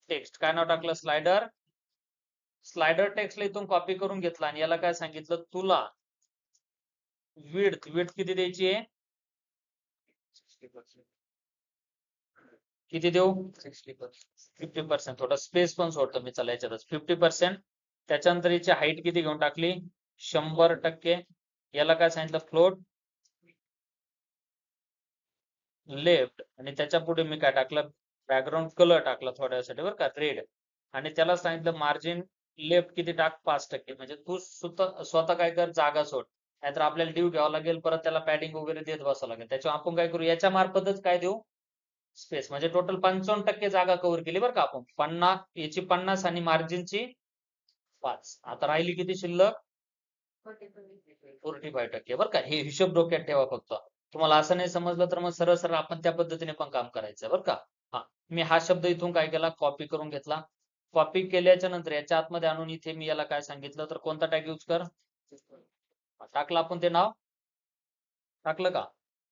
[SPEAKER 1] टेक्स्ट. काय नाव टाकलं, स्लायडर. स्लायडर टेक्स्टला इथून कॉपी करून घेतला, आणि याला काय सांगितलं, तुला विड्थ किती द्यायची आहे, किती देऊ, 50%. थोडा स्पेस पण सोडतो मी, चला याच्यातच 50%. त्याच्यानंतर याची हाईट किती घेऊन टाकली, 100%. याला काय सांगितलं, फ्लोट लेफ्ट, आणि त्याच्या पुढे मी काय टाकलं, बॅकग्राऊंड कलर टाकला थोड्यासाठी बरं का, रेड. आणि त्याला सांगितलं मार्जिन लेफ्ट किती टाक, 5%. म्हणजे तू स्वतः काय कर, जागा सोड, नाहीतर आपल्याला ड्यू घ्यावं लागेल, परत त्याला पॅडिंग वगैरे देत बसावं लागेल. त्याच्यावर आपण काय करू, याच्या मार्फतच काय देऊ, स्पेस. म्हणजे टोटल 55% जागा कव्हर केली बरं का आपण. 50 याची 50 आणि मार्जिनची 5. आता राहिली किती शिल्लक, 45% बरं का. हे हिशोब डोक्यात ठेवा फक्त. तुम्हाला असं नाही समजलं तर मग सरळ सरळ आपण त्या पद्धतीने पण काम करायचं बरं का. हा, मी हा शब्द इथून काय केला, कॉपी करून घेतला. कॉपी केल्याच्या नंतर याच्या आतमध्ये आणून इथे मी याला काय सांगितलं, तर कोणता टॅग यूज कर, टाकलं आपण ते नाव, टाकलं का.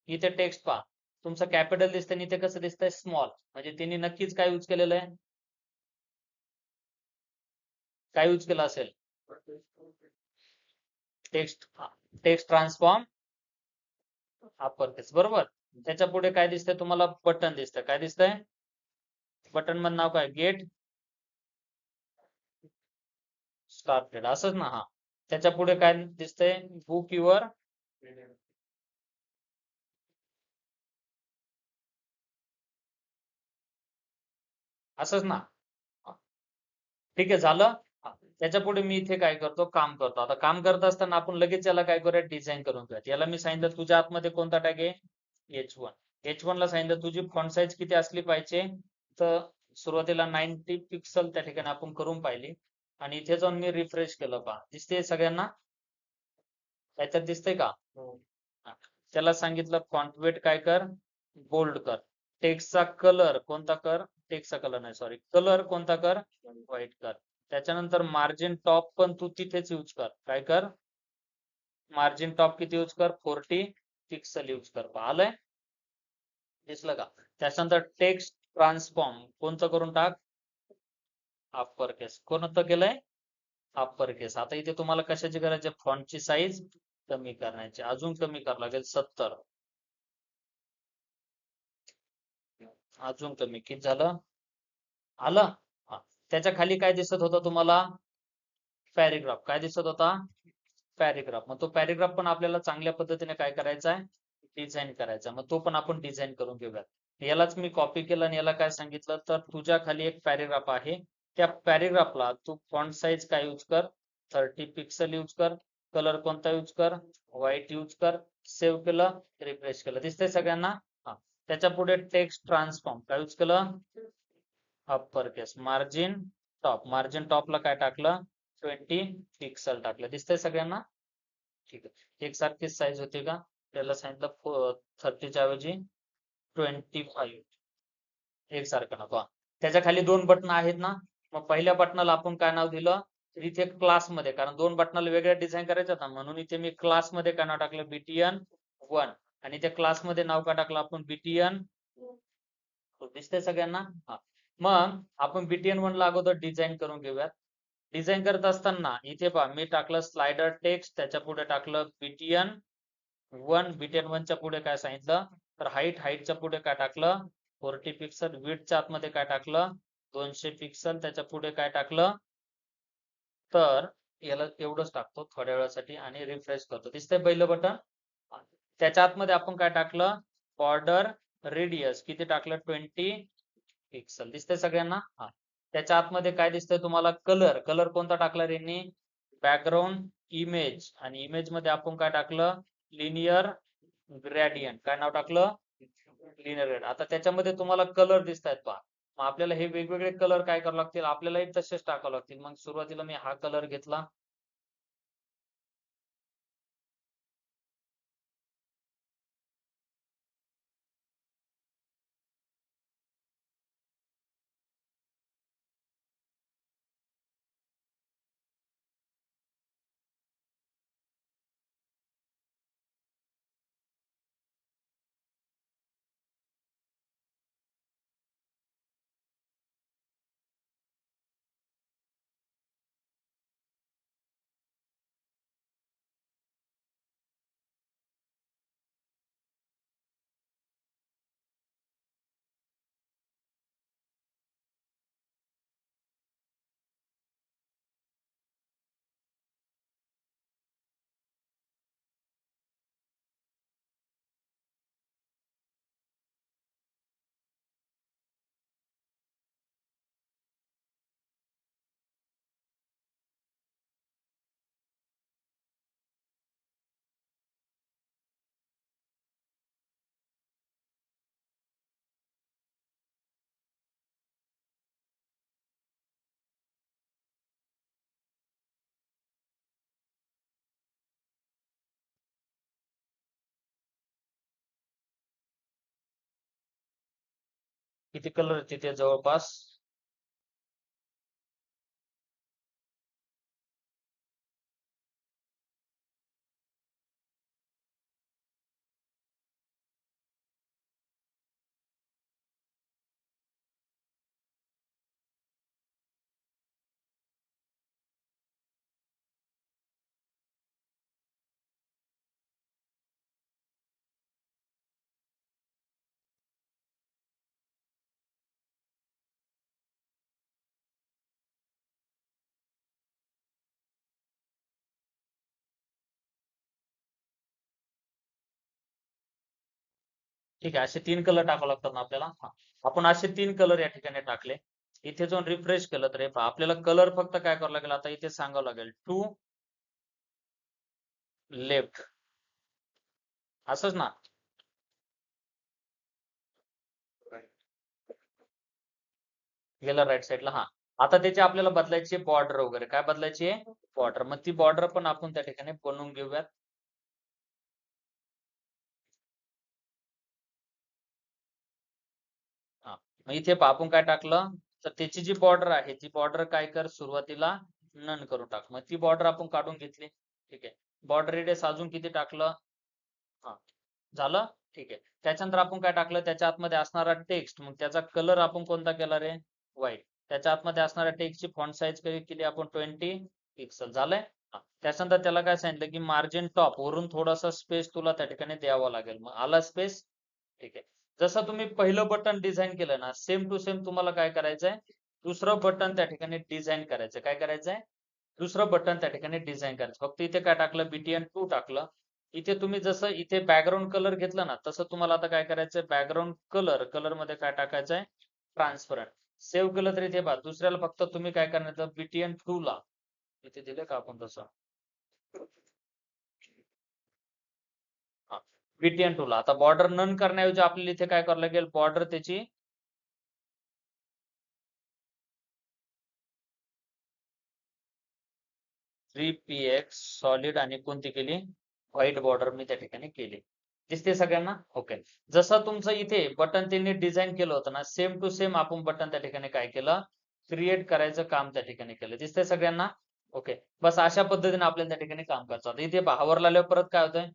[SPEAKER 1] इथे टेक्स्ट पहा, तुमचं कॅपिटल दिसतंय आणि इथे कसं दिसतंय, स्मॉल. म्हणजे त्यांनी नक्कीच काय यूज केलेलं आहे, काय यूज केलं असेल, text text transform upper case, बरोबर. त्याच्या पुढे काय दिसतंय तुम्हाला, बटन दिसतंय. काय दिसतंय, बटन मध्ये नाव काय, गेट स्टार्टेड, असंच ना. हा, त्याच्या पुढे काय दिसतंय? बुक युअर असंच ना. ठीक आहे झालं. त्याच्या पुढे मी इथे काय करतो? काम करतो. आता काम करत असताना आपण लगेच याला काय करूया? डिझाईन करून घेऊयात. याला मी सांगितलं तुझ्या आतमध्ये कोणता टॅग आहे? H1. H1 ला सांगितलं तुझी फॉन्ट साईज किती असली पाहिजे? तर सुरुवातीला 90 पिक्सल त्या ठिकाणी आपण करून पाहिली आणि इथे जाऊन मी रिफ्रेश केलं पहा. दिसते सगळ्यांना? त्याच्यात दिसतंय का? हा. त्याला सांगितलं फॉन्ट वेट काय कर? बोल्ड कर. टेक्स्टचा कलर कोणता कर? टेक्स्टचा कलर नाही सॉरी, कलर कोणता कर? व्हाईट कर. त्याच्यानंतर मार्जिन टॉप पण तू तिथेच यूज कर. काय कर? मार्जिन टॉप किती यूज कर? 40 पिक्सल यूज कर. आलंय? दिसलं का? त्याच्यानंतर टेक्स्ट ट्रान्सफॉर्म कोणतं करून टाक? अप्पर केस. कोणतं केलंय? अप्पर केस. आता इथे तुम्हाला कशाची गरज आहे? फॉन्टची साईज कमी करण्याची. अजून कमी करावं लागेल 70. अजून कमी. किती झालं? आलं? हा. त्याच्या खाली काय दिसत होतं तुम्हाला? पॅरेग्राफ. काय दिसत होता? पॅरेग्राफ. मग तो पॅरेग्राफ पण आपल्याला चांगल्या पद्धतीने काय करायचा आहे? डिझाईन करायचा. मग तो पण आपण डिझाईन करून घेऊयात. यालाच मी कॉपी केलं आणि याला काय सांगितलं तर तुझ्या खाली एक पॅरेग्राफ आहे. त्या पॅरेग्राफला तू फॉन्ट साईज काय यूज कर? 30 पिक्सल यूज कर. कलर कोणता यूज कर? व्हाईट यूज कर. सेव्ह केलं, रिफ्रेश केलं. दिसतंय सगळ्यांना? हा. त्याच्या पुढे टेक्स्ट ट्रान्सफॉर्म काय यूज केलं? Upper case. Margin top. Margin टॉपला काय टाकलं? 20 पिक्सल टाकलं. दिसतंय सगळ्यांना? ठीक आहे. एकसारखीच साईज होती का? त्याला सांगितलं 30च्या ऐवजी 25. एकसारखं नको हा. त्याच्या खाली दोन बटन आहेत ना? मग पहिल्या बटनाला आपण काय नाव दिलं? तर इथे क्लासमध्ये, कारण दोन बटनाला वेगळ्या डिझाईन करायचं ना, म्हणून इथे मी क्लासमध्ये काय नाव टाकलं? BTN1. आणि त्या क्लासमध्ये नाव काय टाकलं आपण? BTN. दिसतंय सगळ्यांना? हा. मग आपण BTN1 ला अगोदर डिझाईन करून घेऊयात. डिझाईन करत असताना इथे पहा मी टाकलं स्लायडर टेक्स्ट, त्याच्या पुढे टाकलं BTN1. BTN1च्या पुढे काय सांगितलं? तर हाईटच्या पुढे काय टाकलं? 40 पिक्सल. विड्थच्या आतमध्ये काय टाकलं? 200 पिक्सल. त्याच्या पुढे काय टाकलं? तर याला एवढंच टाकतो थोड्या वेळासाठी आणि रिफ्रेश करतो. दिसतंय पहिलं बटन? त्याच्या आतमध्ये आपण काय टाकलं? बॉर्डर रेडियस किती टाकलं? 20 पिक्सल. दिसतंय सगळ्यांना? हा. त्याच्या आतमध्ये काय दिसतंय तुम्हाला? कलर कोणता टाकला यांनी? Background image. आणि इमेज मध्ये आपण काय टाकलं? Linear gradient. काय नाव टाकलं? Linear gradient. आता त्याच्यामध्ये तुम्हाला कलर दिसतायत पहा. मग आपल्याला हे वेगवेगळे कलर काय करावे लागतील? आपल्यालाही तसेच टाकावे लागतील. मग सुरुवातीला मी हा कलर घेतला. किती कलर तिथे जवळपास? ठीक आहे, असे 3 कलर टाकावे लागतात ना आपल्याला. आपण असे 3 कलर या ठिकाणी टाकले. इथे जाऊन रिफ्रेश केलं तर हे पहा आपल्याला कलर फक्त काय करावं लागेल, आता इथे सांगावं लागेल टू लेफ्ट, असंच ना. गेलं राईट साईडला. आता त्याची आपल्याला बदलायची बॉर्डर वगैरे. काय बदलायची आहे? बॉर्डर. मग ती बॉर्डर पण आपण त्या ठिकाणी बनवून घेऊयात. मग इथे आपण काय टाकलं, तर त्याची जी बॉर्डर आहे ती बॉर्डर काय कर, सुरुवातीला नन करून टाक. मग ती बॉर्डर आपण काढून घेतली. ठीक आहे. बॉर्डर रेडियस अजून किती टाकलं? हा, झालं. ठीक आहे. त्याच्यानंतर आपण काय टाकलं, त्याच्या आतमध्ये असणारा टेक्स्ट, मग त्याचा कलर आपण कोणता केला रे? व्हाईट. त्याच्या आतमध्ये असणाऱ्या टेक्स्टची फॉन्ट साईज कधी केली आपण? 20 पिक्सल. झालंय. त्याच्यानंतर त्याला काय सांगितलं की मार्जिन टॉप वरून थोडासा स्पेस तुला त्या ठिकाणी द्यावा लागेल. मग आला स्पेस. ठीक आहे. जसं तुम्ही पहिलं बटन डिझाईन केलं ना, सेम टू सेम तुम्हाला काय करायचंय, दुसरं बटन त्या ठिकाणी डिझाईन करायचं. काय करायचंय? दुसरं बटन त्या ठिकाणी डिझाईन करायचं. फक्त इथे काय टाकलं, BTN 2 टाकलं. इथे तुम्ही जसं इथे बॅकग्राऊंड कलर घेतला ना, तसं तुम्हाला आता काय करायचंय, बॅकग्राऊंड कलर, कलर मध्ये काय टाकायचंय, ट्रान्सपरंट. सेव्ह केलं तर इथे पहा, दुसऱ्याला फक्त तुम्ही काय करणार, BTN 2 ला इथे दिले का आपण तसं, BTN 2 ला. आता बॉर्डर नन करण्याऐवजी आपल्याला इथे काय करावं लागेल, बॉर्डर त्याची 3px सॉलिड आणि कोणती केली, व्हाईट बॉर्डर मी त्या ठिकाणी केली. दिसते सगळ्यांना? ओके. जसं तुमचं इथे बटन त्यांनी डिझाईन केलं होतं ना, सेम टू सेम आपण बटन त्या ठिकाणी काय केलं, क्रिएट करायचं काम त्या ठिकाणी केलं. दिसतंय सगळ्यांना? ओके. बस अशा पद्धतीने आपल्याला त्या ठिकाणी काम करायचं. आता इथे पॉवर आल्यावर परत काय होतंय,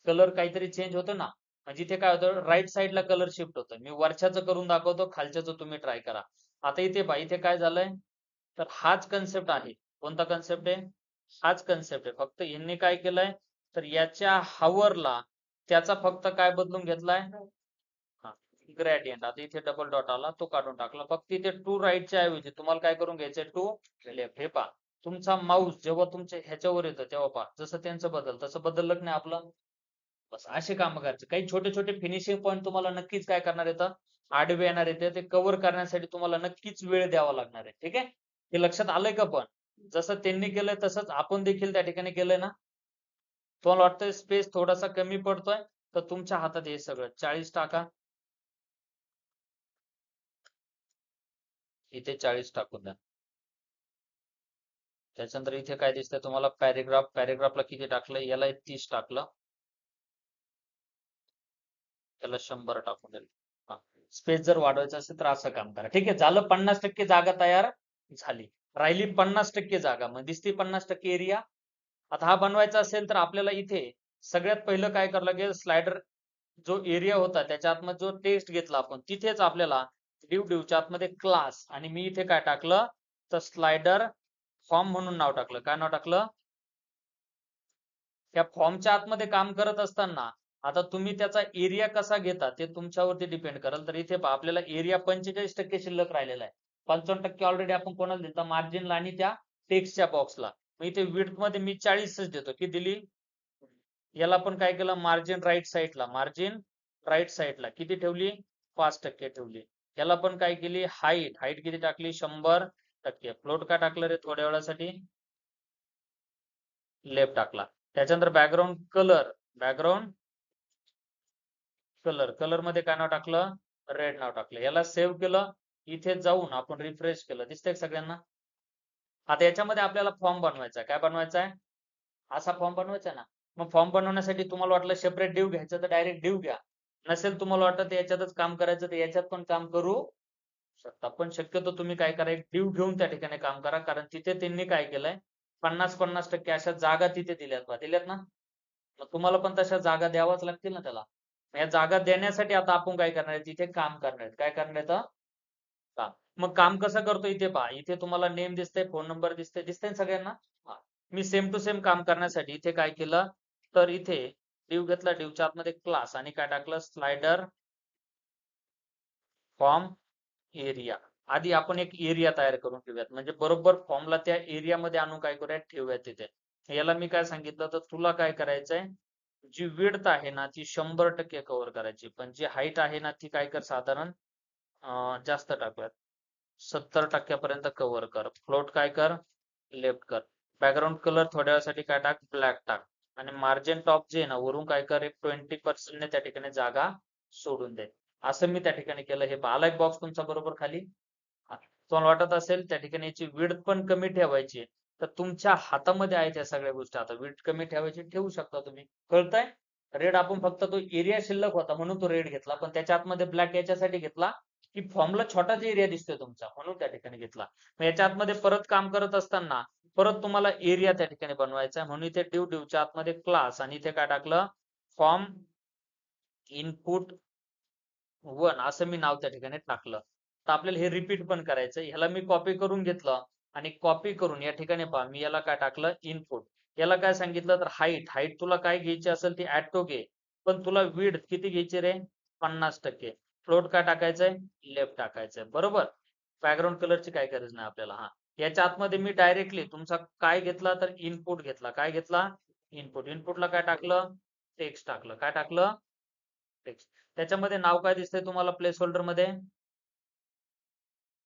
[SPEAKER 1] कलर काहीतरी चेंज होतो ना. म्हणजे इथे काय होतं, राईट साईडला कलर शिफ्ट होतं. मी वरच्याचं करून दाखवतो, खालच्याचं तुम्ही ट्राय करा. आता इथे पहा, इथे काय झालंय, तर हाच कन्सेप्ट आहे. कोणता कन्सेप्ट आहे? हाच कन्सेप्ट आहे. फक्त यांनी काय केलंय, तर याच्या हावरला त्याचा फक्त काय बदलून घेतलाय, हा, ग्रेडियंट. आता इथे डबल डॉट आला, तो काढून टाकला. फक्त इथे टू राईटच्या ऐवजी तुम्हाला काय करून घ्यायचंय, टू लेफ्ट. हे पहा, तुमचा माऊस जेव्हा तुमच्या ह्याच्यावर येतं तेव्हा पहा, जसं त्यांचं बदल तसं बदललं नाही आपलं. बस असे काम करायचे. काही छोटे छोटे फिनिशिंग पॉईंट तुम्हाला नक्कीच काय करणार येतं, आडवे येणार येते. ते कव्हर करण्यासाठी तुम्हाला नक्कीच वेळ द्यावा लागणार आहे. ठीक आहे. हे लक्षात आलंय का? पण जसं त्यांनी केलंय तसंच आपण देखील त्या ठिकाणी केलंय ना. तुम्हाला वाटतंय स्पेस थोडासा कमी पडतोय, तर तुमच्या हातात हे सगळं 40 टाका. इथे 40 टाकून द्या. त्याच्यानंतर इथे काय दिसतंय तुम्हाला, पॅरेग्राफ. पॅरेग्राफला किती टाकलं, याला 30 टाकलं, त्याला 100 टाकून द्या. स्पेस जर वाढवायचं असेल तर असं काम करा. ठीक आहे. झालं. 50% जागा तयार झाली. राहिली 50% जागा. मग दिसते 50% एरिया. आता हा बनवायचा असेल तर आपल्याला इथे सगळ्यात पहिलं काय करावं लागेल, स्लायडर जो एरिया होता त्याच्या आतमध्ये जो टेक्स्ट घेतला आपण, तिथेच आपल्याला डिवच्या आतमध्ये क्लास, आणि मी इथे काय टाकलं, तर स्लायडर फॉर्म म्हणून नाव टाकलं. काय नाव टाकलं? त्या फॉर्मच्या आतमध्ये काम करत असताना आता तुम्ही त्याचा एरिया कसा घेता ते तुमच्यावरती डिपेंड करेल. तर इथे पहा, आपल्याला एरिया 45% शिल्लक राहिलेला आहे. 55% ऑलरेडी आपण कोणाला दिलता, मार्जिनला आणि त्या टेक्स्टच्या बॉक्सला. मग इथे विड्थ मध्ये मी 40च देतो. की दिली, याला पण काय केलं, मार्जिन राईट साईडला, मार्जिन राईट साईडला किती ठेवली, 5% ठेवली. याला पण काय केली, हाईट, हाईट किती टाकली, 100%. फ्लोट काय टाकलं रे, थोड्या वेळासाठी लेफ्ट टाकला. त्याच्यानंतर background colour, background colour, colour मध्ये काय नाव टाकलं, रेड नाव टाकलं. याला सेव्ह केलं. इथे जाऊन आपण रिफ्रेश केलं. दिसतंय सगळ्यांना? आता याच्यामध्ये आपल्याला फॉर्म बनवायचा आहे. काय बनवायचा आहे? असा फॉर्म बनवायचा ना. मग फॉर्म बनवण्यासाठी तुम्हाला वाटलं सेपरेट डिव घ्यायचं तर डायरेक्ट डिव घ्या. नसेल तुम्हाला वाटतं याच्यातच काम करायचं तर याच्यात पण काम करू शकता. पण शक्यतो तुम्ही काय करा, एक डिव घेऊन त्या ठिकाणी काम करा. कारण तिथे त्यांनी काय केलंय, 50-50% अशा जागा तिथे दिल्यात ना. मग तुम्हाला पण तशा जागा द्यावाच लागतील ना त्याला. या जागा देण्यासाठी आता आपण काय करणार आहे, तिथे काम करणार आहे. काय करणार आहे? काम. मग काम कसं करतो, इथे पहा, इथे तुम्हाला नेम दिसतंय, फोन नंबर दिसतंय, दिसतंय सगळ्यांना? मी सेम टू सेम काम करण्यासाठी इथे काय केलं, तर इथे डिव घेतला. डिवच्या आतमध्ये क्लास आणि काय टाकलं, स्लायडर फॉर्म एरिया. आधी आपण एक एरिया तयार करून ठेवूयात, म्हणजे बरोबर फॉर्मला त्या एरियामध्ये आणून काय करूयात, ठेवूयात तिथे. याला मी काय सांगितलं, तर तुला काय करायचंय, जी विड्थ आहे ना ती 100% कव्हर करायची, पण जी हाईट आहे ना ती काय कर साधारण जास्त टाकूयात, 70% कव्हर कर. फ्लोट काय कर, लेफ्ट कर. बॅकग्राऊंड कलर थोड्या वेळासाठी काय टाक, ब्लॅक टाक. आणि मार्जिन टॉप जे आहे ना वरून काय कर, एक 20% ने त्या ठिकाणी जागा सोडून दे. असं मी त्या ठिकाणी केलं. हे आला एक बॉक्स तुमचा बरोबर खाली. तुम्हाला वाटत असेल त्या ठिकाणी याची विड्थ पण कमी ठेवायची, तर तुमच्या हातामध्ये आहेत या सगळ्या गोष्टी. आता विड्थ कमी ठेवायची ठेवू शकता तुम्ही. कळतंय? रेड आपण फक्त तो एरिया शिल्लक होता म्हणून तो रेड घेतला, पण त्याच्या आतमध्ये ब्लॅक याच्यासाठी घेतला की फॉर्मला छोटाच एरिया दिसतोय तुमचा म्हणून त्या ठिकाणी घेतला. मग याच्या आतमध्ये परत काम करत असताना परत तुम्हाला एरिया त्या ठिकाणी बनवायचा आहे, म्हणून इथे ड्यूच्या आतमध्ये क्लास आणि इथे काय टाकलं, फॉर्म इनपुट 1 असं मी नाव त्या ठिकाणी टाकलं. तर आपल्याला हे रिपीट पण करायचं. ह्याला मी कॉपी करून घेतलं आणि कॉपी करून या ठिकाणी पहा मी याला काय टाकलं, इनपुट. याला काय सांगितलं तर हाईट तुला काय घ्यायची असेल ती ऍटो घे, पण तुला विड्थ किती घ्यायची रे, 50%. फ्लोट काय टाकायचंय, लेफ्ट टाकायचंय. बरोबर. बॅकग्राऊंड कलरची काय गरज नाही आपल्याला. हा याच्या आतमध्ये मी डायरेक्टली तुमचा काय घेतला तर इनपुट घेतला. काय घेतला, इनपुट. इनपुटला काय टाकलं, टेक्स्ट टाकलं. काय टाकलं, टेक्स्ट. त्याच्यामध्ये नाव काय दिसतंय तुम्हाला प्लेस होल्डर मध्ये,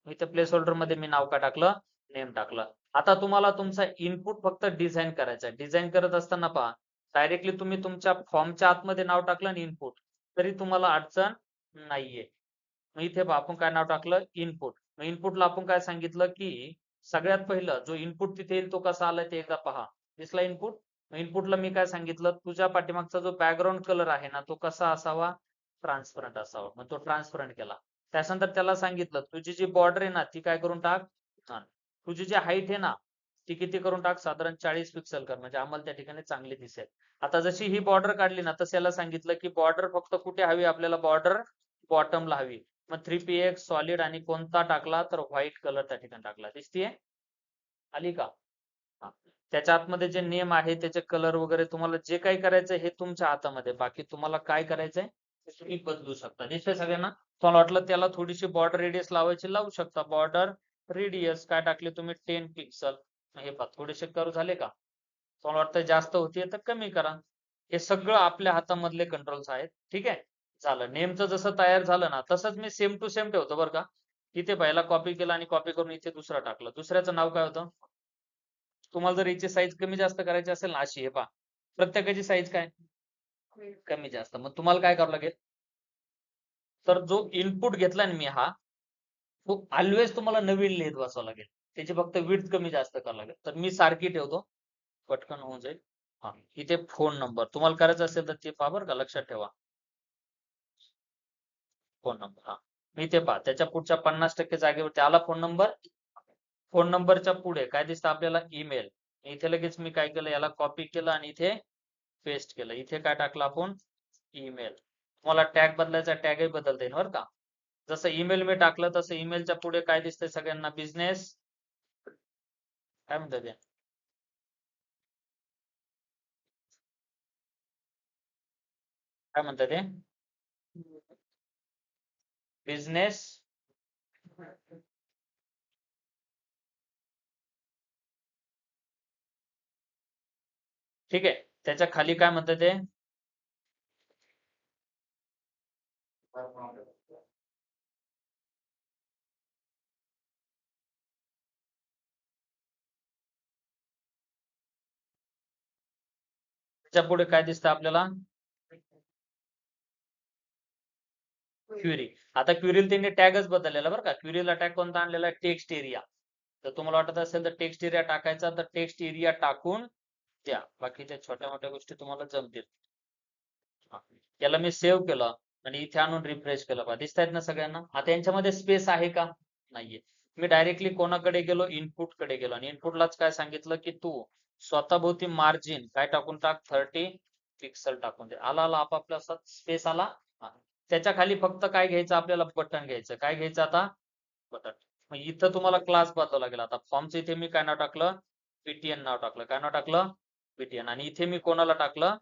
[SPEAKER 1] इथे प्लेस होल्डर मध्ये मी नाव काय टाकलं, नेम टाकलं. आता तुम्हाला तुमचा इनपुट फक्त डिझाइन करायचा आहे. डिझाइन करत असताना पहा डायरेक्टली तुम्ही तुमच्या फॉर्मच्या आतमध्ये नाव टाकलं आणि इनपुट, तरी तुम्हाला अडचण नाहीये. मग इथे पहा आपण काय नाव टाकलं, इनपुट. मग इनपुटला आपण काय सांगितलं की सगळ्यात पहिलं जो इनपुट तिथे येईल तो कसा आलाय ते एकदा पहा. दिसला इनपुट. मग इनपुटला मी काय सांगितलं, तुझ्या पाठीमागचा जो बॅकग्राऊंड कलर आहे ना तो कसा असावा, ट्रान्सपरंट असावा. मग तो ट्रान्सपरंट केला. त्यानंतर त्याला सांगितलं तुझी जी बॉर्डर आहे ना ती काय करून टाक, तुझी जी हाईट आहे ना ती किती करून टाक, साधारण 40 पिक्सल कर, म्हणजे आम्हाला त्या ठिकाणी चांगली दिसेल. आता जशी ही बॉर्डर काढली ना तस याला सांगितलं की बॉर्डर फक्त कुठे हवी आपल्याला, बॉर्डर बॉटमला हवी. मग 3px सॉलिड आणि कोणता टाकला तर व्हाईट कलर त्या ठिकाणी टाकला. दिसतीये, आली का. हा. त्याच्या आतमध्ये जे नेम आहे त्याचे कलर वगैरे तुम्हाला जे काही करायचंय हे तुमच्या हातामध्ये, बाकी तुम्हाला काय करायचंय ते तुम्ही बदलू शकता. दिसतंय सगळ्यांना. तुम्हाला वाटलं त्याला थोडीशी बॉर्डर रेडियस लावायची लावू शकता. बॉर्डर रेडियस काय टाकले तुम्ही, 10 पिक्सल. हे पहा थोडेसे कर्व झाले का. तुम्हाला वाटतं जास्त होतीये तर कमी करा. हे सगळं आपल्या हातामधले कंट्रोल्स आहेत. ठीक आहे. झालं. नेमचं जसं तयार झालं ना तसंच मी सेम टू सेम ठेवतो बरं का. इथे पहिला कॉपी केला आणि कॉपी करून इथे दुसरा टाकलं. दुसऱ्याचं नाव काय होतं, तुम्हाला जर याची साईज कमी जास्त करायची असेल ना अशी, हे पहा प्रत्येकाची साईज काय कमी जास्त. मग तुम्हाला काय करावं लागेल, तर जो इनपुट घेतला ना मी हा, तो ऑलवेज तुम्हाला नवीन लिहित बसावं लागेल. त्याची फक्त विड्थ कमी जास्त करावं लागेल. तर मी सारखी ठेवतो, पटकन होऊन जाईल. हा इथे फोन नंबर तुम्हाला करायचं असेल तर ते पहा बरं का, लक्षात ठेवा. Phone number. हा मी ते पहा त्याच्या पुढच्या 50% जागेवरती आला फोन नंबर. फोन नंबरच्या पुढे काय दिसतं आपल्याला, ईमेल. इथे लगेच मी काय केलं, याला कॉपी केलं आणि इथे पेस्ट केलं. इथे काय टाकलं आपण, ईमेल. तुम्हाला टॅग बदलायचा टॅगही बदलता येईल बरं का. जसं ईमेल मी टाकलं तसं ईमेलच्या पुढे काय दिसतंय सगळ्यांना, बिझनेस. काय म्हणतात ते, काय म्हणतात ते, बिझनेस. ठीक आहे. त्याच्या खाली काय म्हणतात ते, त्याच्या पुढे काय दिसतं आपल्याला, क्वेरी. आता क्वेरीला त्यांनी टॅगच बदललेला बरं का. क्वेरीला टॅग कोणता आणलेला आहे, टेक्स्ट एरिया. तर तुम्हाला वाटत असेल तर टेक्स्ट एरिया टाकायचा तर टेक्स्ट एरिया टाकून द्या. बाकीच्या छोट्या मोठ्या गोष्टी तुम्हाला जमतील. हा. याला मी सेव्ह केलं आणि इथे आणून रिफ्रेश केलं. पहा दिसतायत ना सगळ्यांना. आता यांच्यामध्ये स्पेस आहे का, नाहीये. मी डायरेक्टली कोणाकडे गेलो, इनपुट कडे गेलो आणि इनपुटलाच काय सांगितलं की तू स्वतःभोवती मार्जिन काय टाकून टाक, 30 पिक्सल टाकून दे. आला आला आपापला स्पेस आला. हा. त्याच्या खाली फक्त काय घ्यायचं आपल्याला, बटन घ्यायचं. काय घ्यायचं आता, बटन. मग इथं तुम्हाला क्लास बदलावा लागेल. आता फॉर्मचं इथे मी काय नाव टाकलं, पीटीएन नाव टाकलं. काय नाव टाकलं, पीटीएन. आणि इथे मी कोणाला टाकलं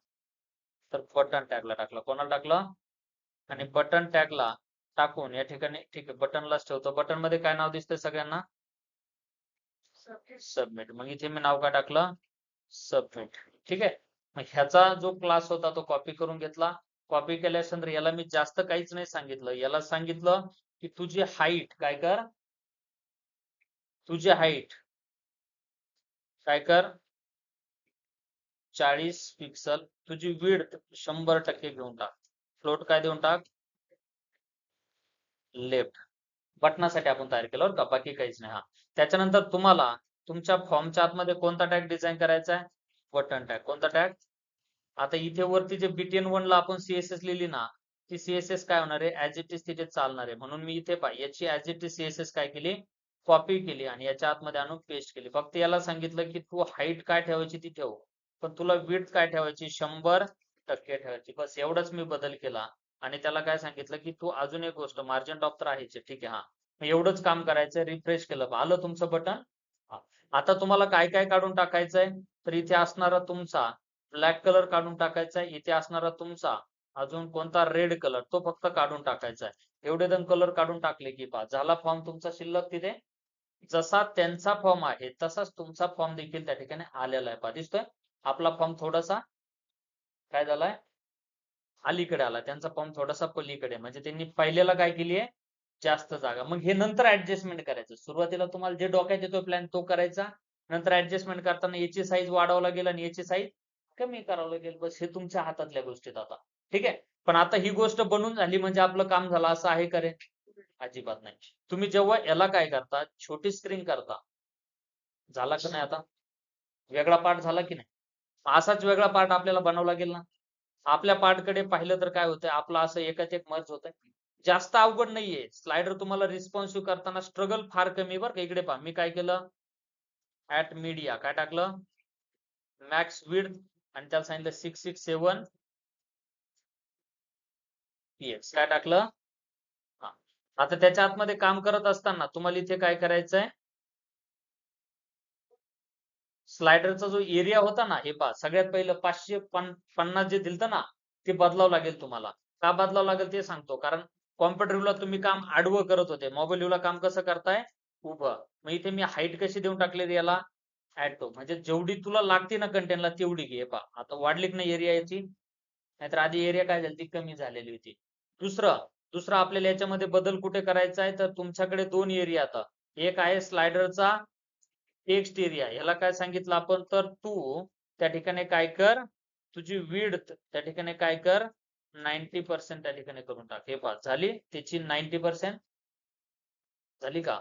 [SPEAKER 1] तर बटन टॅगला टाकलं. कोणाला टाकलं, आणि बटन टॅगला टाकून या ठिकाणी ठीक आहे बटनलाच ठेवतो. बटन मध्ये काय नाव दिसतंय सगळ्यांना, सबमिट. मग इथे मी नाव काय टाकलं, सबमिट. ठीक आहे. मग ह्याचा जो क्लास होता तो कॉपी करून घेतला. कॉपी केल्यानंतर याला मी जास्त काहीच नाही सांगितलं, याला सांगितलं की तुझी हाईट काय कर, तुझी हाईट काय कर 40 पिक्सल, तुझी विड्थ 100% घेऊन टाक, फ्लोट काय देऊन टाक लेफ्ट. बटनासाठी आपण तयार केलं बरं का, बाकी काहीच नाही. हा त्याच्यानंतर तुम्हाला तुमच्या फॉर्मच्या आतमध्ये कोणता टॅग डिझाईन करायचा आहे, बटन टॅग. कोणता टॅग? आता इथे वरती जे BTN1 ला आपण CSS लिहिली ना, ती CSS काय होणार आहे, ऍज इट इज तिथे चालणार आहे. म्हणून मी इथे याची ऍज इट इज CSS काय केली, कॉपी केली आणि याच्या आतमध्ये आणून पेस्ट केली. फक्त याला सांगितलं की तू हाईट काय ठेवायची ती ठेव, पण तुला विड्थ काय ठेवायची, 100% ठेवायची. बस एवढाच मी बदल केला. आणि त्याला काय सांगितलं की तू अजून एक गोष्ट, मार्जिन टॉप तर आहेच, ठीक आहे. हा एवढंच काम करायचं. रिफ्रेश केलं, आलं तुमचं बटन. आता तुम्हाला काय काय काढून टाकायचंय, तर इथे असणारा तुमचा ब्लॅक कलर काढून टाकायचा आहे. इथे असणारा तुमचा अजून कोणता रेड कलर, तो फक्त काढून टाकायचा आहे. एवढे 2 कलर काढून टाकले की पहा झाला फॉर्म तुमचा शिल्लक. तिथे जसा त्यांचा फॉर्म आहे तसाच तुमचा फॉर्म देखील त्या ठिकाणी आलेला आहे. पहा दिसतोय आपला फॉर्म थोडासा काय झालाय, अलीकडे आला. त्यांचा फॉर्म थोडासा पलीकडे, म्हणजे त्यांनी पहिल्याला काय केली आहे, जास्त जागा. मग हे नंतर ऍडजस्टमेंट करायचं. सुरुवातीला तुम्हाला जे डोक्यात येतो प्लॅन तो करायचा, नंतर ऍडजस्टमेंट करताना याची साईज वाढवावं लागेल आणि याची साईज कमी करावं लागेल. बस हे तुमच्या हातातल्या गोष्टीत आता, ठीक आहे. पण आता ही गोष्ट बनून झाली म्हणजे आपलं काम झालं असं आहे का रे? अजिबात नाही. तुम्ही जेव्हा याला काय करता, छोटी स्क्रीन करता, झाला की नाही आता, वेगळा पार्ट झाला की नाही, असाच वेगळा पार्ट आपल्याला बनावं लागेल ना. आपल्या पार्ट कडे पाहिलं तर काय होतंय, आपलं असं एकात एक मर्ज होतंय. जास्त अवघड नाहीये. स्लाइडर तुम्हाला रिस्पॉन्सिव्ह करताना स्ट्रगल फार कमी बरं का. इकडे पहा मी काय केलं, ऍट मीडिया काय टाकलं, मॅक्स विड्थ, आणि त्याला सांगितलं 667 px काय टाकलं. हा आता त्याच्या आतमध्ये काम करत असताना तुम्हाला इथे काय करायचंय, स्लायडरचा जो एरिया होता ना, हे पहा सगळ्यात पहिलं 550 जे दिलतं ना, ते बदलावं लागेल तुम्हाला. का बदलावं लागेल ते सांगतो. कारण कॉम्प्युटर व्ह्यूला तुम्ही काम आडवं करत होते, मोबाईल व्ह्यूला काम कसं करताय, उभं. मग इथे मी हाईट कशी देऊन टाकली याला, ऍटो, म्हणजे जेवढी तुला लागते ना कंटेनला तेवढी घे. पहा आता वाढली की नाही एरिया याची, नाहीतर आधी एरिया काय झाली ती कमी झालेली होती. दुसरं दुसरं आपल्याला याच्यामध्ये बदल कुठे करायचा आहे, तर तुमच्याकडे 2 एरिया आता. एक आहे स्लायडरचा टेक्स्ट एरिया, ह्याला काय सांगितलं आपण, तर तू त्या ठिकाणी काय कर, तुझी विड्थ त्या ठिकाणी काय कर, 90% त्या ठिकाणी करून टाक. हे पहा झाली त्याची 90% झाली का.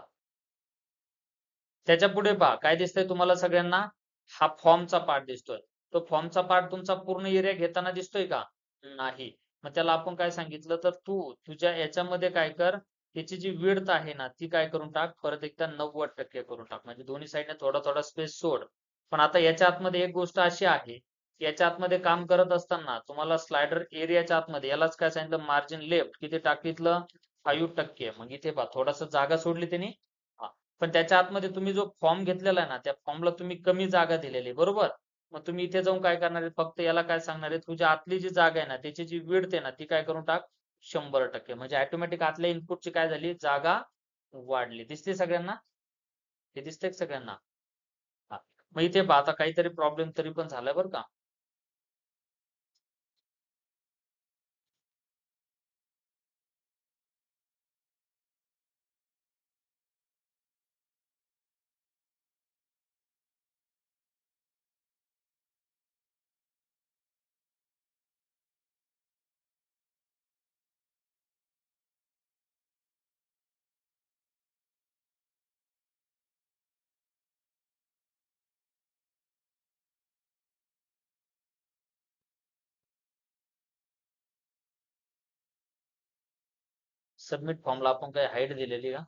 [SPEAKER 1] त्याच्या पुढे पहा काय दिसतंय तुम्हाला सगळ्यांना, हा फॉर्मचा पार्ट दिसतोय. तो फॉर्मचा पार्ट तुमचा पूर्ण एरिया घेताना दिसतोय का, नाही. मग त्याला आपण काय सांगितलं, तर तू तुझ्या याच्यामध्ये काय कर, त्याची जी विड्थ आहे ना ती काय करून टाक, परत एकदा 90% करून टाक. म्हणजे दोन्ही साईडने थोडा थोडा स्पेस सोड. पण आता याच्या आतमध्ये एक गोष्ट अशी आहे, याच्या आतमध्ये काम करत असताना तुम्हाला स्लायडर एरियाच्या आतमध्ये यालाच काय सांगितलं, मार्जिन लेफ्ट किती टाकितलं, 5%. मग इथे पहा थोडासा जागा सोडली त्यांनी. पण त्याच्या आतमध्ये तुम्ही जो फॉर्म घेतलेला आहे ना, त्या फॉर्मला तुम्ही कमी जागा दिलेली, बरोबर. मग तुम्ही इथे जाऊन काय करणार आहे, फक्त याला काय सांगणार आहे, तुझ्या आतली जी जागा आहे ना त्याची जी विड्थ आहे ना ती काय करून टाक, 100%. म्हणजे ऑटोमॅटिक आतल्या इनपुटची काय झाली, जागा वाढली. दिसते सगळ्यांना, हे दिसतंय सगळ्यांना. हा. मग इथे पहा आता काहीतरी प्रॉब्लेम तरी पण झालाय बरं का. सबमिट फॉर्मला आपण काय हाईट दिलेली का,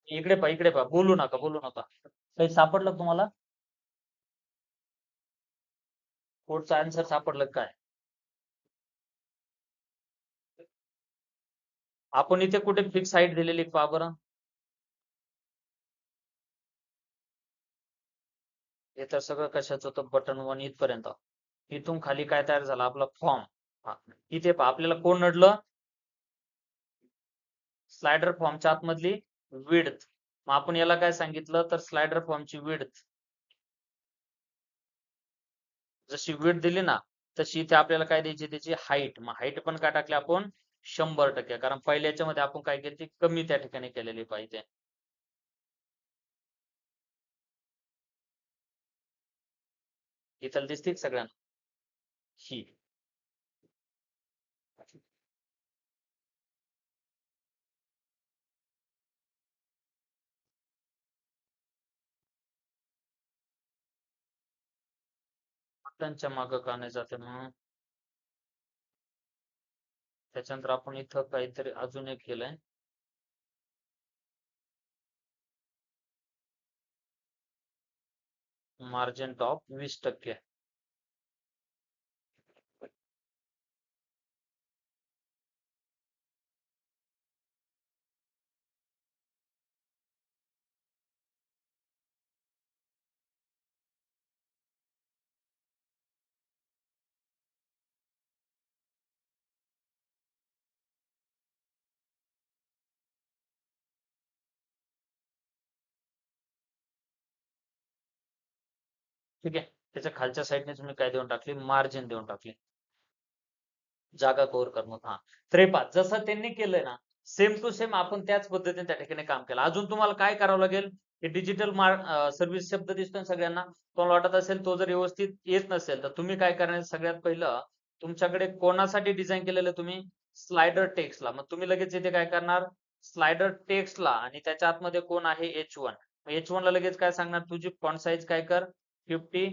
[SPEAKER 1] इकडे पहा, बोलू नका बोलू नका. काही सापडलं तुम्हाला, कोडचा आन्सर सापडलं काय. आपण इथे कुठे फिक्स हाईट दिलेली पहा बरं. हे तर सगळं कशाचं होतं, बटन 1 इथपर्यंत. इथून खाली काय तयार झाला, आपला फॉर्म. हा इथे पहा आपल्याला कोण नडलं, स्लायडर फॉर्मच्या आतमधली विड्थ. मग आपण याला काय सांगितलं तर स्लायडर फॉर्मची विड्थ जशी विड्थ दिली ना तशी इथे आपल्याला काय द्यायची त्याची हाईट. मग हाईट पण काय टाकली आपण 100%, कारण पहिल्या याच्यामध्ये आपण काय केली कमी त्या ठिकाणी केलेली पाहिजे. इथं दिसते सगळ्यांना ही. त्यांच्या मागं का नाही जाते मग त्याच्यानंतर आपण इथं काहीतरी अजून एक केलंय. Margin top 20%. ठीक आहे. त्याच्या खालच्या साईडने तुम्ही काय देऊन टाकली मार्जिन देऊन टाकली जागा कव्हर करणं. हा त्रेपा जसं त्यांनी केलंय ना सेम टू सेम आपण त्याच पद्धतीने त्या ठिकाणी काम केलं. अजून तुम्हाला काय करावं लागेल हे डिजिटल सर्व्हिस शब्द दिसतोय सगळ्यांना तुम्हाला वाटत असेल तो जर व्यवस्थित येत नसेल तर तुम्ही काय करणार सगळ्यात पहिलं तुमच्याकडे कोणासाठी डिझाईन केलेलं तुम्ही स्लायडर टेक्स्टला. मग तुम्ही लगेच इथे काय करणार स्लायडर टेक्स्टला आणि त्याच्या आतमध्ये कोण आहे H1. H1 ला लगेच काय सांगणार तुझी फॉन्ट साईज काय कर 50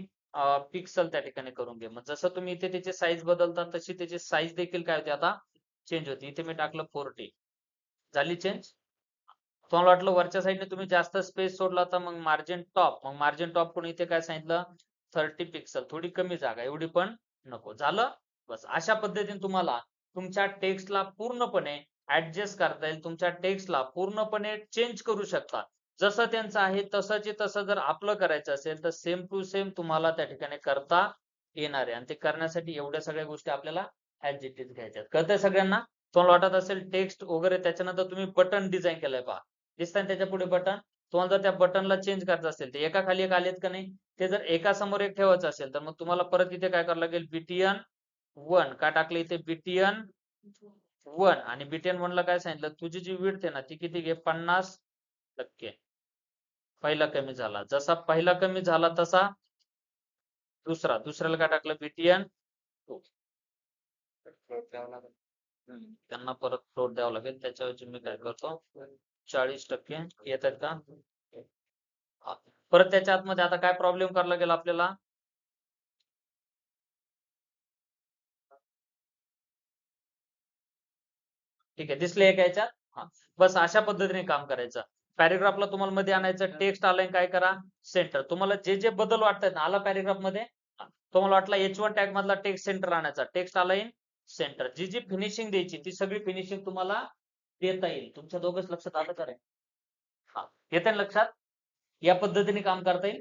[SPEAKER 1] पिक्सल त्या ठिकाणी करून घे. मग जसं तुम्ही इथे त्याची साईज बदलता तशी त्याची साईज देखील काय होते आता चेंज होती. इथे मी टाकलं 40 झाली चेंज. तुम्हाला वाटलं वरच्या साईडने तुम्ही जास्त स्पेस सोडला तर मग मार्जिन टॉप पण इथे काय सांगितलं 30 पिक्सल थोडी कमी जागा एवढी पण नको. झालं बस. अशा पद्धतीने तुम्हाला तुमच्या टेक्स्टला पूर्णपणे ऍडजस्ट करता येईल. तुमच्या टेक्स्टला पूर्णपणे चेंज करू शकता. जसं त्यांचं आहे तसंच तसं जर आपलं करायचं असेल तर सेम टू सेम तुम्हाला त्या ठिकाणी करता येणार आहे. आणि ते करण्यासाठी एवढ्या सगळ्या गोष्टी आपल्याला ऍज इट इज घ्यायच्यात. कळतंय सगळ्यांना. तुम्हाला वाटत असेल टेक्स्ट वगैरे त्याच्यानंतर तुम्ही बटन डिझाईन केलंय पहा दिसतंय त्याच्या पुढे बटन. तुम्हाला जर त्या बटनला चेंज करायचं असेल ते एका खाली एक आलेत का नाही ते जर एका समोर एक ठेवायचं असेल तर मग तुम्हाला परत इथे काय करावं लागेल BTN 1 काय टाकलं इथे BTN 1 आणि BTN 1 ला काय सांगितलं तुझी जी विड्थ आहे ना ती किती घे 50%. पहिला कमी झाला जसा पहिला कमी झाला तसा दुसऱ्याला काय टाकलं BTN 2. त्यांना परत फ्लोट द्यावं लागेल. त्याच्याऐवजी मी काय करतो 40% येतात का. परत त्याच्या आतमध्ये आता काय प्रॉब्लेम करायला लागेल आपल्याला ठीक आहे दिसले का याच्यात. हा बस अशा पद्धतीने काम करायचं. पॅरेग्राफला तुम्हाला मध्ये आणायचं टेक्स्ट आलाय काय करा सेंटर. तुम्हाला जे जे बदल वाटतात ना आला पॅरेग्राफ मध्ये तुम्हाला वाटला H1 टॅग मधला टेक्स्ट सेंटर आणायचा टेक्स्ट आला इन सेंटर. जी जी फिनिशिंग द्यायची ती सगळी फिनिशिंग तुम्हाला देता येईल. तुमच्या दोघंच लक्षात आलं का रे. हा येते ना लक्षात. या पद्धतीने काम करता येईल.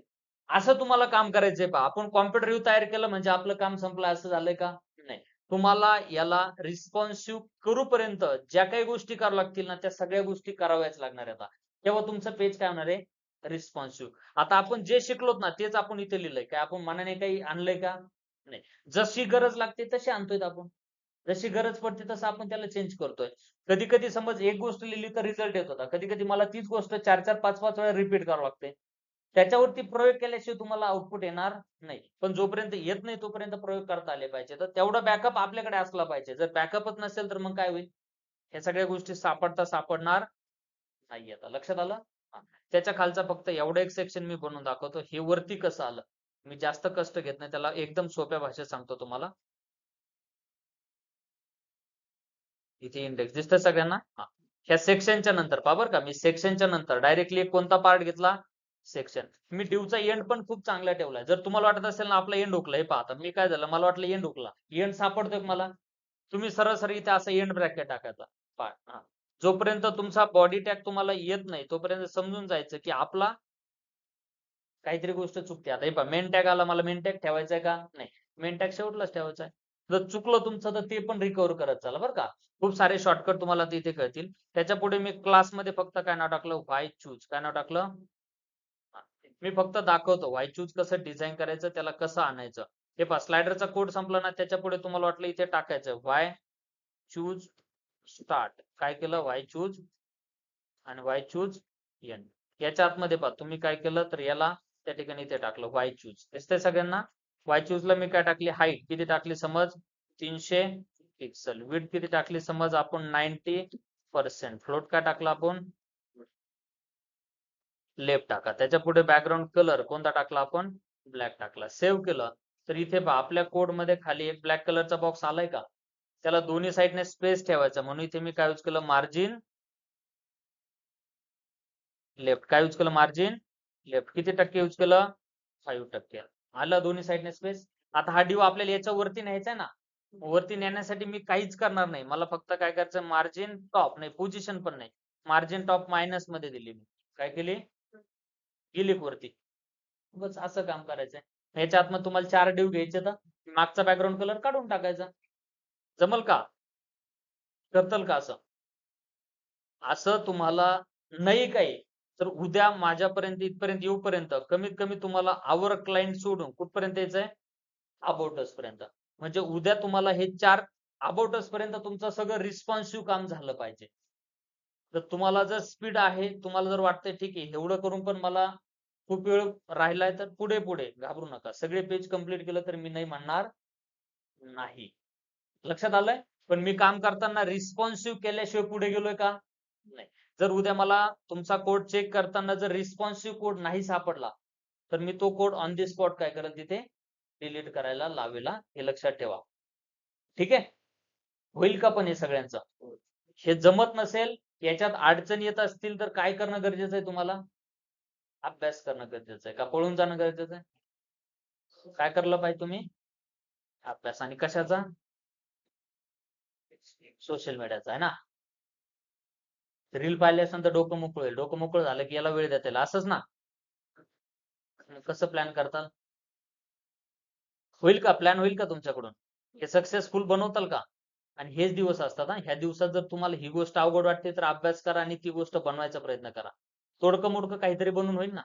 [SPEAKER 1] असं तुम्हाला काम करायचंय पहा. आपण कॉम्प्युटर व्ह्यू तयार केलं म्हणजे आपलं काम संपलं असं झालंय का नाही. तुम्हाला याला रिस्पॉन्सिव्ह करूपर्यंत ज्या काही गोष्टी कराव्या लागतील ना त्या सगळ्या गोष्टी कराव्याच लागणार आहेत. तेव्हा तुमचं पेज काय होणार आहे रिस्पॉन्सिव्ह. आता आपण जे शिकलोत ना तेच आपण इथे लिहिलंय काय आपण मनाने काही आणलंय का नाही. जशी गरज लागते तशी आणतोय आपण. जशी गरज पडते तसं आपण त्याला चेंज करतोय. कधी कधी समज एक गोष्ट लिहिली तर रिझल्ट येत होता कधी कधी मला तीच गोष्ट 4-4 5-5 वेळा रिपीट करावं लागते. त्याच्यावरती प्रयोग केल्याशिवाय तुम्हाला आउटपुट येणार नाही. पण जोपर्यंत येत नाही तोपर्यंत प्रयोग करता आले पाहिजे. तर तेवढा बॅकअप आपल्याकडे असला पाहिजे. जर बॅकअपच नसेल तर मग काय होईल ह्या सगळ्या गोष्टी सापडणार नाही. आता लक्षात आलं. त्याच्या खालचा फक्त एवढं एक सेक्शन मी बनवून दाखवतो. हे वरती कसं आलं मी जास्त कष्ट घेत नाही त्याला एकदम सोप्या भाषेत सांगतो तुम्हाला. इथे इंडेक्स दिसतंय सगळ्यांना. ह्या सेक्शनच्या नंतर पहा बरं का मी सेक्शनच्या नंतर डायरेक्टली कोणता पार्ट घेतला सेक्शन. मी डिवचा एंड पण खूप चांगला ठेवलाय. जर तुम्हाला वाटत असेल ना आपला एंड हुकला हे पहा आता मी काय झालं मला वाटलं एंड हुकला एंड सापडतोय मला. तुम्ही सरळ इथे असं एंड ब्रॅकेट टाकायचा पार्ट. जोपर्यंत तुमचा बॉडी टॅग तुम्हाला येत नाही तोपर्यंत समजून जायचं की आपला काहीतरी गोष्ट चुकते. आता हे पहा मेन टॅग आला मला मेन टॅग ठेवायचा आहे का नाही मेन टॅग शेवटलाच ठेवायचा आहे. जर चुकलं तुमचं तर ते पण रिकव्हर करत चला बरं का. खूप सारे शॉर्टकट तुम्हाला तिथे कळतील. त्याच्या पुढे मी क्लासमध्ये फक्त काय नाव टाकलं, व्हाय चूज. काय नाव टाकलं? मी फक्त दाखवतो व्हाय चूज कसं डिझाइन करायचं, त्याला कसं आणायचं. हे पहा स्लाइडरचा कोड संपला ना, त्याच्या पुढे तुम्हाला वाटलं इथे टाकायचं व्हाय चूज स्टार्ट. काय केलं? व्हाय चूज आणि व्हाय चूज एन. याच्या आतमध्ये पहा तुम्ही काय केलं तर याला त्या ठिकाणी इथे टाकलं व्हाय चूज. दिसतंय सगळ्यांना? व्हाय चूजला मी काय टाकली? हाईट किती टाकली समज? 300 पिक्सल. विड्थ किती टाकली समज आपण? 90%. फ्लोट काय टाकला आपण? लेफ्ट टाका. त्याच्या पुढे बॅकग्राऊंड कलर कोणता टाकला आपण? ब्लॅक टाकला. सेव्ह केलं तर इथे पहा आपल्या कोड मध्ये खाली एक ब्लॅक कलरचा बॉक्स आलाय का? त्याला दोन्ही साईडने स्पेस ठेवायचा, म्हणून इथे मी काय यूज केलं? Margin left. काय यूज केलं? Margin left. किती टक्के यूज केलं? 5%. आलं दोन्ही साईडने स्पेस. आता हा डिव आपल्याला याच्या वरती न्यायचा आहे ना, वरती नेण्यासाठी मी काहीच करणार नाही. मला फक्त काय करायचं? मार्जिन टॉप, नाही पोझिशन पण नाही, मार्जिन टॉप मायनस मध्ये दिली मी. काय केली? गेली वरती. बस असं काम करायचंय. ह्याच्या आत मग तुम्हाला 4 डिव घ्यायचे तर मागचा बॅकग्राऊंड कलर काढून टाकायचा. जमल का? करतल का असं? असं तुम्हाला नाही काही तर उद्या माझ्यापर्यंत इथपर्यंत येऊपर्यंत कमीत कमी तुम्हाला आवर क्लायंट सोडून कुठपर्यंत यायचंय? अबाउट अस पर्यंत. म्हणजे उद्या तुम्हाला हे 4 अबाउट अस पर्यंत तुमचं सगळं रिस्पॉन्सिव्ह काम झालं पाहिजे. तर तुम्हाला जर स्पीड आहे, तुम्हाला जर वाटतंय ठीक आहे एवढं करून पण मला खूप वेळ राहिलाय, तर पुढे पुढे घाबरू नका. सगळे पेज कंप्लीट केलं तर मी नाही म्हणणार नाही. लक्षात आलंय? पण मी काम करताना रिस्पॉन्सिव्ह केल्याशिवाय पुढे गेलोय का? नाही. जर उद्या मला तुमचा कोड चेक करताना जर रिस्पॉन्सिव्ह कोड नाही सापडला, तर मी तो कोड ऑन दी स्पॉट काय करेल? तिथे डिलीट करायला लावेल. हे लक्षात ठेवा. ठीक आहे? होईल का पण हे सगळ्यांचं? हे जमत नसेल, याच्यात अडचणी येत असतील तर काय करणं गरजेचं आहे तुम्हाला? अभ्यास करणं गरजेचं आहे का पळून जाणं गरजेचं आहे? काय करलं पाहिजे तुम्ही? अभ्यास. आणि कशाचा? सोशल मीडियाचा आहे ना. रील पाहिले असेल तर डोकं मोकळं होईल. डोकं मोकळं झालं की याला वेळ देता येईल, असंच ना? कसं प्लॅन करताल? होईल का? प्लॅन होईल का तुमच्याकडून? हे सक्सेसफुल बनवताल का? आणि हेच दिवस असतात हा. ह्या दिवसात जर तुम्हाला ही गोष्ट अवघड वाटते तर अभ्यास करा आणि ती गोष्ट बनवायचा प्रयत्न करा. तोडकं मोडकं काहीतरी बनवून होईल ना.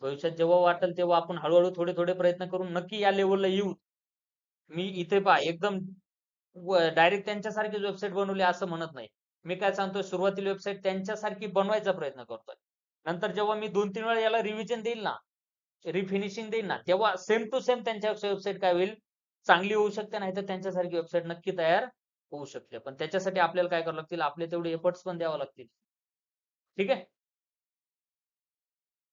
[SPEAKER 1] भविष्यात जेव्हा वाटेल तेव्हा आपण हळूहळू थोडे थोडे प्रयत्न करून नक्की या लेवलला येऊ. मी इथे पहा एकदम डायरेक्ट त्यांच्यासारखीच वेबसाईट बनवली असं म्हणत नाही. मी काय सांगतोय, सुरुवातीला वेबसाईट त्यांच्यासारखी बनवायचा प्रयत्न करतोय. नंतर जेव्हा मी 2-3 वेळा याला रिव्हिजन देईल ना, रिफिनिशिंग देईल ना, तेव्हा सेम टू सेम त्यांच्या वेबसाईट काय होईल? चांगली होऊ शकते, नाहीतर त्यांच्यासारखी वेबसाईट नक्की तयार होऊ शकते. पण त्याच्यासाठी आपल्याला काय करावं लागतील? आपले तेवढे एफर्ट्स पण द्यावे लागतील. ठीक आहे?